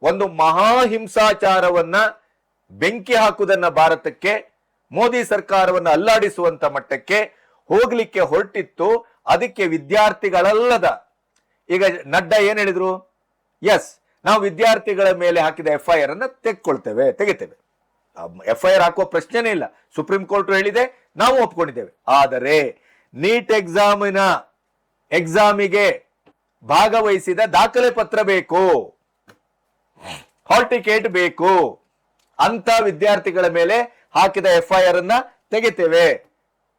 S1: ಒಂದು ಮಹಾ ಹಿಂಸಾಚಾರವನ್ನ ಬೆಂಕಿ ಹಾಕುವುದನ್ನ ಭಾರತಕ್ಕೆ, ಮೋದಿ ಸರ್ಕಾರವನ್ನು ಅಲ್ಲಾಡಿಸುವಂತ ಮಟ್ಟಕ್ಕೆ ಹೋಗ್ಲಿಕ್ಕೆ ಹೊರಟಿತ್ತು. ಅದಕ್ಕೆ ವಿದ್ಯಾರ್ಥಿಗಳಲ್ಲದ, ಈಗ ನಡ್ಡಾ ಏನ್ ಹೇಳಿದ್ರು? ಎಸ್, ನಾವು ವಿದ್ಯಾರ್ಥಿಗಳ ಮೇಲೆ ಹಾಕಿದ FIR ಅನ್ನ ತೆಗಿತೇವೆ. FIR ಹಾಕುವ ಪ್ರಶ್ನೆನೇ ಇಲ್ಲ. ಸುಪ್ರೀಂ ಕೋರ್ಟ್ ಹೇಳಿದೆ, ನಾವು ಒಪ್ಕೊಂಡಿದ್ದೇವೆ. ಆದರೆ ನೀಟ್ ಎಕ್ಸಾಮಿಗೆ ಭಾಗವಹಿಸಿದ ದಾಖಲೆ ಪತ್ರ ಬೇಕು, ಹಾಲ್ ಟಿಕೆಟ್ ಬೇಕು ಅಂತ ವಿದ್ಯಾರ್ಥಿಗಳ ಮೇಲೆ ಹಾಕಿದ FIR ಅನ್ನ ತೆಗಿತೇವೆ.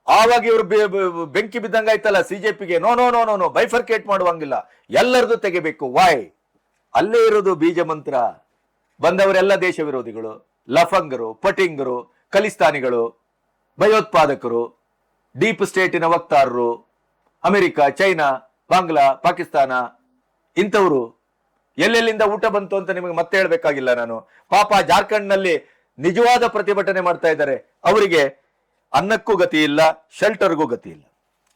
S1: ಆವಾಗ ಇವರು ಬೆಂಕಿ ಬಿದ್ದಂಗಾಯ್ತಲ್ಲ CJPಗೆ. ನೋ, ಬೈಫರ್ಕೇಟ್ ಮಾಡುವಂಗಿಲ್ಲ, ಎಲ್ಲರದು ತೆಗಿಬೇಕು. ವೈ? ಅಲ್ಲೇ ಇರೋದು ಬೀಜ ಮಂತ್ರ. ಬಂದವರೆಲ್ಲ ದೇಶ ವಿರೋಧಿಗಳು, ಲಫಂಗರು, ಪಟಿಂಗರು, ಖಲಿಸ್ತಾನಿಗಳು, ಭಯೋತ್ಪಾದಕರು, ಡೀಪ್ ಸ್ಟೇಟಿನ ವಕ್ತಾರರು, ಅಮೆರಿಕ, ಚೈನಾ, ಬಾಂಗ್ಲಾ, ಪಾಕಿಸ್ತಾನ, ಇಂಥವರು. ಎಲ್ಲೆಲ್ಲಿಂದ ಊಟ ಬಂತು ಅಂತ ನಿಮಗೆ ಮತ್ತೆ ಹೇಳ್ಬೇಕಾಗಿಲ್ಲ ನಾನು. ಪಾಪ ಜಾರ್ಖಂಡ್ ನಲ್ಲಿ ನಿಜವಾದ ಪ್ರತಿಭಟನೆ ಮಾಡ್ತಾ ಇದ್ದಾರೆ, ಅವರಿಗೆ ಅನ್ನಕ್ಕೂ ಗತಿ ಇಲ್ಲ, ಶೆಲ್ಟರ್ಗೂ ಗತಿ ಇಲ್ಲ,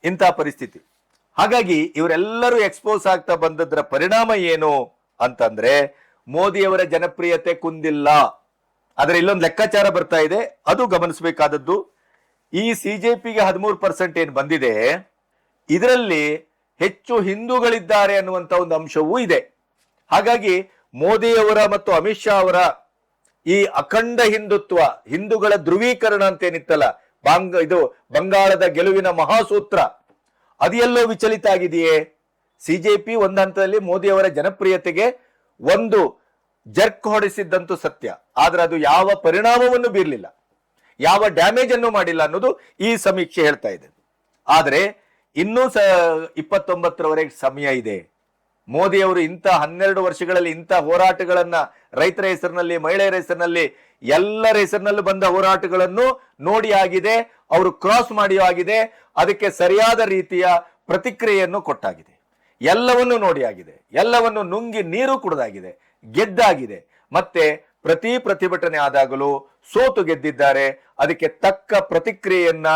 S1: ಇಂಥ ಪರಿಸ್ಥಿತಿ. ಹಾಗಾಗಿ ಇವರೆಲ್ಲರೂ ಎಕ್ಸ್ಪೋಸ್ ಆಗ್ತಾ ಬಂದದ್ರ ಪರಿಣಾಮ ಏನು ಅಂತಂದ್ರೆ, ಮೋದಿಯವರ ಜನಪ್ರಿಯತೆ ಕುಂದಿಲ್ಲ. ಆದ್ರೆ ಇಲ್ಲೊಂದು ಲೆಕ್ಕಾಚಾರ ಬರ್ತಾ ಇದೆ, ಅದು ಗಮನಿಸಬೇಕಾದದ್ದು. ಈ CJPಗೆ 13% ಏನ್ ಬಂದಿದೆ, ಇದರಲ್ಲಿ ಹೆಚ್ಚು ಹಿಂದೂಗಳಿದ್ದಾರೆ ಅನ್ನುವಂತ ಒಂದು ಅಂಶವೂ ಇದೆ. ಹಾಗಾಗಿ ಮೋದಿಯವರ ಮತ್ತು ಅಮಿತ್ ಶಾ ಅವರ ಈ ಅಖಂಡ ಹಿಂದುತ್ವ, ಹಿಂದೂಗಳ ಧ್ರುವೀಕರಣ ಅಂತೇನಿತ್ತಲ್ಲ, ಇದು ಬಂಗಾಳದ ಗೆಲುವಿನ ಮಹಾಸೂತ್ರ, ಅದೆಲ್ಲೋ ವಿಚಲಿತ ಆಗಿದೆಯೇ? CJP ಒಂದು ಹಂತದಲ್ಲಿ ಮೋದಿಯವರ ಜನಪ್ರಿಯತೆಗೆ ಒಂದು ಜರ್ಕ್ ಹೊಡೆಸಿದ್ದಂತೂ ಸತ್ಯ. ಆದ್ರೆ ಅದು ಯಾವ ಪರಿಣಾಮವನ್ನು ಬೀರಲಿಲ್ಲ, ಯಾವ ಡ್ಯಾಮೇಜ್ ಅನ್ನು ಮಾಡಿಲ್ಲ ಅನ್ನೋದು ಈ ಸಮೀಕ್ಷೆ ಹೇಳ್ತಾ ಇದೆ. ಆದ್ರೆ ಇನ್ನೂ 29ರವರೆಗೆ ಸಮಯ ಇದೆ. ಮೋದಿಯವರು ಇಂಥ 12 ವರ್ಷಗಳಲ್ಲಿ ಇಂಥ ಹೋರಾಟಗಳನ್ನ ರೈತರ ಹೆಸರಿನಲ್ಲಿ, ಮಹಿಳೆಯರ ಹೆಸರಿನಲ್ಲಿ, ಎಲ್ಲರ ಹೆಸರಿನಲ್ಲೂ ಬಂದ ಹೋರಾಟಗಳನ್ನು ನೋಡಿ ಆಗಿದೆ, ಅವರು ಕ್ರಾಸ್ ಮಾಡಿ ಆಗಿದೆ, ಅದಕ್ಕೆ ಸರಿಯಾದ ರೀತಿಯ ಪ್ರತಿಕ್ರಿಯೆಯನ್ನು ಕೊಟ್ಟಾಗಿದೆ, ಎಲ್ಲವನ್ನು ನೋಡಿ ಆಗಿದೆ, ಎಲ್ಲವನ್ನು ನುಂಗಿ ನೀರು ಕುಡಿದಾಗಿದೆ, ಗೆದ್ದಾಗಿದೆ. ಮತ್ತೆ ಪ್ರತಿ ಪ್ರತಿಭಟನೆ ಆದಾಗಲೂ ಸೋತು ಗೆದ್ದಿದ್ದಾರೆ. ಅದಕ್ಕೆ ತಕ್ಕ ಪ್ರತಿಕ್ರಿಯೆಯನ್ನ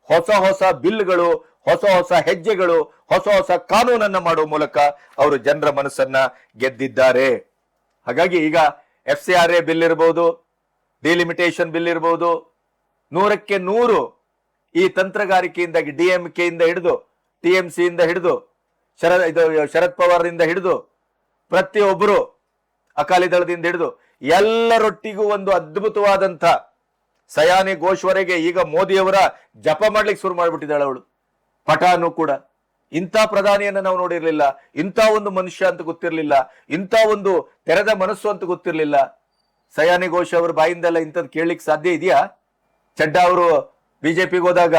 S1: ಹೊಸ ಹೊಸ ಬಿಲ್ಗಳು, ಹೊಸ ಹೊಸ ಹೆಜ್ಜೆಗಳು, ಹೊಸ ಹೊಸ ಕಾನೂನನ್ನ ಮಾಡುವ ಮೂಲಕ ಅವರು ಜನರ ಮನಸ್ಸನ್ನ ಗೆದ್ದಿದ್ದಾರೆ. ಹಾಗಾಗಿ ಈಗ FCRA ಬಿಲ್ ಇರಬಹುದು, ಡಿಲಿಮಿಟೇಷನ್ ಬಿಲ್ ಇರಬಹುದು, 100ಕ್ಕೆ 100 ಈ ತಂತ್ರಗಾರಿಕೆಯಿಂದಾಗಿ DMK ಇಂದ ಹಿಡಿದು TMC ಇಂದ ಹಿಡಿದು ಶರದ್ ಪವಾರ್ದಿಂದ ಹಿಡಿದು ಪ್ರತಿಯೊಬ್ಬರು ಅಕಾಲಿ ದಳದಿಂದ ಹಿಡಿದು ಎಲ್ಲರೊಟ್ಟಿಗೂ ಒಂದು ಅದ್ಭುತವಾದಂಥ ಸಯಾನಿ ಘೋಷ್ವರೆಗೆ ಈಗ ಮೋದಿಯವರ ಜಪ ಮಾಡ್ಲಿಕ್ಕೆ ಶುರು ಮಾಡಿಬಿಟ್ಟಿದ್ದಾಳೆ ಅವಳು. ಪಠಾನು ಕೂಡ ಇಂಥ ಪ್ರಧಾನಿಯನ್ನ ನಾವು ನೋಡಿರ್ಲಿಲ್ಲ, ಇಂಥ ಒಂದು ಮನುಷ್ಯ ಅಂತ ಗೊತ್ತಿರಲಿಲ್ಲ, ಇಂಥ ಒಂದು ತೆರೆದ ಮನಸ್ಸು ಅಂತ ಗೊತ್ತಿರಲಿಲ್ಲ. ಸಯಾನಿ ಘೋಷ್ ಅವ್ರ ಬಾಯಿಂದೆಲ್ಲ ಇಂಥದ್ದು ಕೇಳಲಿಕ್ಕೆ ಸಾಧ್ಯ ಇದೆಯಾ? ಚಡ್ಡಾ ಅವರು ಬಿಜೆಪಿಗೆ ಹೋದಾಗ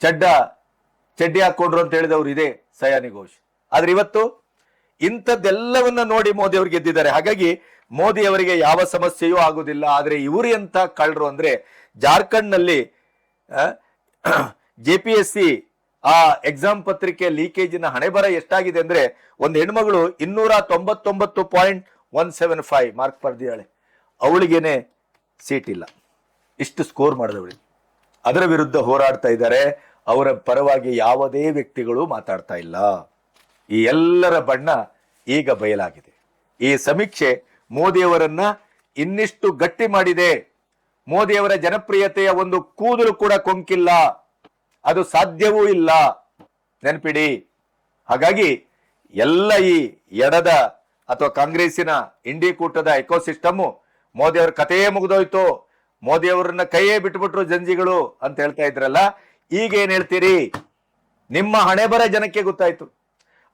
S1: ಚಡ್ಡಿ ಹಾಕೊಂಡ್ರು ಅಂತ ಹೇಳಿದವರು ಇದೆ ಸಯಾನಿ ಘೋಷ್. ಆದ್ರೆ ಇವತ್ತು ಇಂಥದ್ದೆಲ್ಲವನ್ನ ನೋಡಿ ಮೋದಿ ಅವರು ಗೆದ್ದಿದ್ದಾರೆ. ಹಾಗಾಗಿ ಮೋದಿ ಅವರಿಗೆ ಯಾವ ಸಮಸ್ಯೆಯೂ ಆಗುದಿಲ್ಲ. ಆದ್ರೆ ಇವರು ಎಂತ ಕಳ್ಳರು ಅಂದ್ರೆ, ಜಾರ್ಖಂಡ್ ನಲ್ಲಿ JPSC ಆ ಎಕ್ಸಾಮ್ ಪತ್ರಿಕೆ ಲೀಕೇಜಿನ ಹಣೆಬರ ಎಷ್ಟಾಗಿದೆ ಅಂದ್ರೆ, ಒಂದು ಹೆಣ್ಮಗಳು 299.175 ಮಾರ್ಕ್ ಪಡೆದಿದ್ದಾಳೆ, ಅವಳಿಗೇನೆ ಸೀಟ್ ಇಲ್ಲ, ಇಷ್ಟು ಸ್ಕೋರ್ ಮಾಡಿದವಳಿಗೆ. ಅದರ ವಿರುದ್ಧ ಹೋರಾಡ್ತಾ ಇದ್ದಾರೆ. ಅವರ ಪರವಾಗಿ ಯಾವುದೇ ವ್ಯಕ್ತಿಗಳು ಮಾತಾಡ್ತಾ ಇಲ್ಲ. ಈ ಎಲ್ಲರ ಬಣ್ಣ ಈಗ ಬಯಲಾಗಿದೆ. ಈ ಸಮೀಕ್ಷೆ ಮೋದಿಯವರನ್ನ ಇನ್ನಿಷ್ಟು ಗಟ್ಟಿ ಮಾಡಿದೆ. ಮೋದಿಯವರ ಜನಪ್ರಿಯತೆಯ ಒಂದು ಕೂದಲು ಕೂಡ ಕೊಂಕಿಲ್ಲ, ಅದು ಸಾಧ್ಯವೂ ಇಲ್ಲ, ನೆನಪಿಡಿ. ಹಾಗಾಗಿ ಎಲ್ಲ ಈ ಎಡದ ಅಥವಾ ಕಾಂಗ್ರೆಸ್ಸಿನ ಇಂಡಿ ಕೂಟದ ಎಕೋಸಿಸ್ಟಮ್ ಮೋದಿಯವರ ಕಥೆಯೇ ಮುಗಿದೋಯ್ತು, ಮೋದಿಯವರನ್ನ ಕೈಯೇ ಬಿಟ್ಬಿಟ್ರು ಜಂಜಿಗಳು ಅಂತ ಹೇಳ್ತಾ ಇದ್ರಲ್ಲ, ಈಗ ಏನ್ ಹೇಳ್ತೀರಿ? ನಿಮ್ಮ ಹಣೆ ಬರ ಜನಕ್ಕೆ ಗೊತ್ತಾಯ್ತು.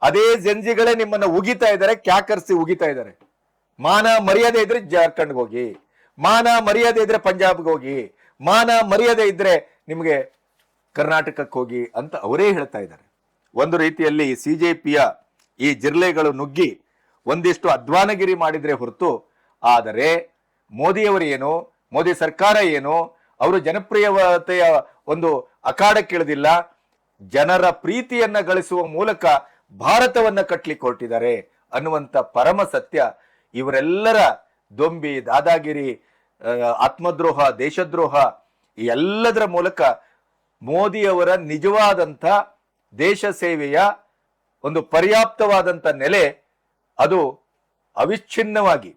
S1: ಅದೇ ಜಂಜಿಗಳೇ ನಿಮ್ಮನ್ನ ಉಗಿತಾ ಇದ್ದಾರೆ, ಕ್ಯಾಕರ್ಸಿ ಉಗಿತಾ ಇದ್ದಾರೆ. ಮಾನ ಮರ್ಯಾದೆ ಇದ್ರೆ ಜಾರ್ಖಂಡ್ಗೆ ಹೋಗಿ, ಮಾನ ಮರ್ಯಾದೆ ಇದ್ರೆ ಪಂಜಾಬ್ಗೆ ಹೋಗಿ, ಮಾನ ಮರ್ಯಾದೆ ಇದ್ರೆ ನಿಮ್ಗೆ ಕರ್ನಾಟಕಕ್ಕೆ ಹೋಗಿ ಅಂತ ಅವರೇ ಹೇಳ್ತಾ ಇದ್ದಾರೆ. ಒಂದು ರೀತಿಯಲ್ಲಿ CJPಯ ಈ ಜಿರ್ಲೆಗಳು ನುಗ್ಗಿ ಒಂದಿಷ್ಟು ಅಧ್ವಾನಗಿರಿ ಮಾಡಿದ್ರೆ ಹೊರತು, ಆದರೆ ಮೋದಿಯವರು ಏನು, ಮೋದಿ ಸರ್ಕಾರ ಏನು, ಅವರು ಜನಪ್ರಿಯತೆಯ ಒಂದು ಅಖಾಡಕ್ಕಿಳಿದಿಲ್ಲ. ಜನರ ಪ್ರೀತಿಯನ್ನ ಗಳಿಸುವ ಮೂಲಕ ಭಾರತವನ್ನ ಕಟ್ಲಿಕ್ಕೆ ಹೊರಟಿದ್ದಾರೆ ಅನ್ನುವಂಥ ಪರಮ ಸತ್ಯ ಇವರೆಲ್ಲರ ದೊಂಬಿ, ದಾದಾಗಿರಿ, ಆತ್ಮದ್ರೋಹ, ದೇಶದ್ರೋಹ ಈ ಎಲ್ಲದರ ಮೂಲಕ ಮೋದಿಯವರ ನಿಜವಾದಂಥ ದೇಶ ಸೇವೆಯ ಒಂದು ಪರ್ಯಾಪ್ತವಾದಂಥ ನೆಲೆ ಅದು ಅವಿಚ್ಛಿನ್ನವಾಗಿ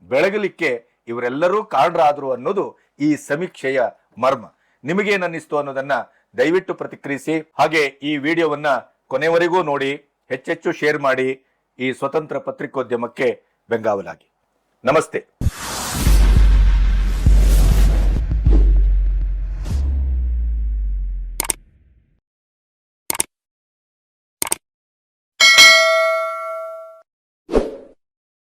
S1: ಬೆಳಗಲಿಕ್ಕೆ ಇವರೆಲ್ಲರೂ ಕಾರಣರಾದರು ಅನ್ನೋದು ಈ ಸಮೀಕ್ಷೆಯ ಮರ್ಮ. ನಿಮಗೇನನ್ನಿಸ್ತು ಅನ್ನೋದನ್ನ ದಯವಿಟ್ಟು ಪ್ರತಿಕ್ರಿಯಿಸಿ. ಹಾಗೆ ಈ ವಿಡಿಯೋವನ್ನ ಕೊನೆವರೆಗೂ ನೋಡಿ, ಹೆಚ್ಚೆಚ್ಚು ಶೇರ್ ಮಾಡಿ. ಈ ಸ್ವತಂತ್ರ ಪತ್ರಿಕೋದ್ಯಮಕ್ಕೆ ಬೆಂಗಾವಲಾಗಿ. ನಮಸ್ತೆ.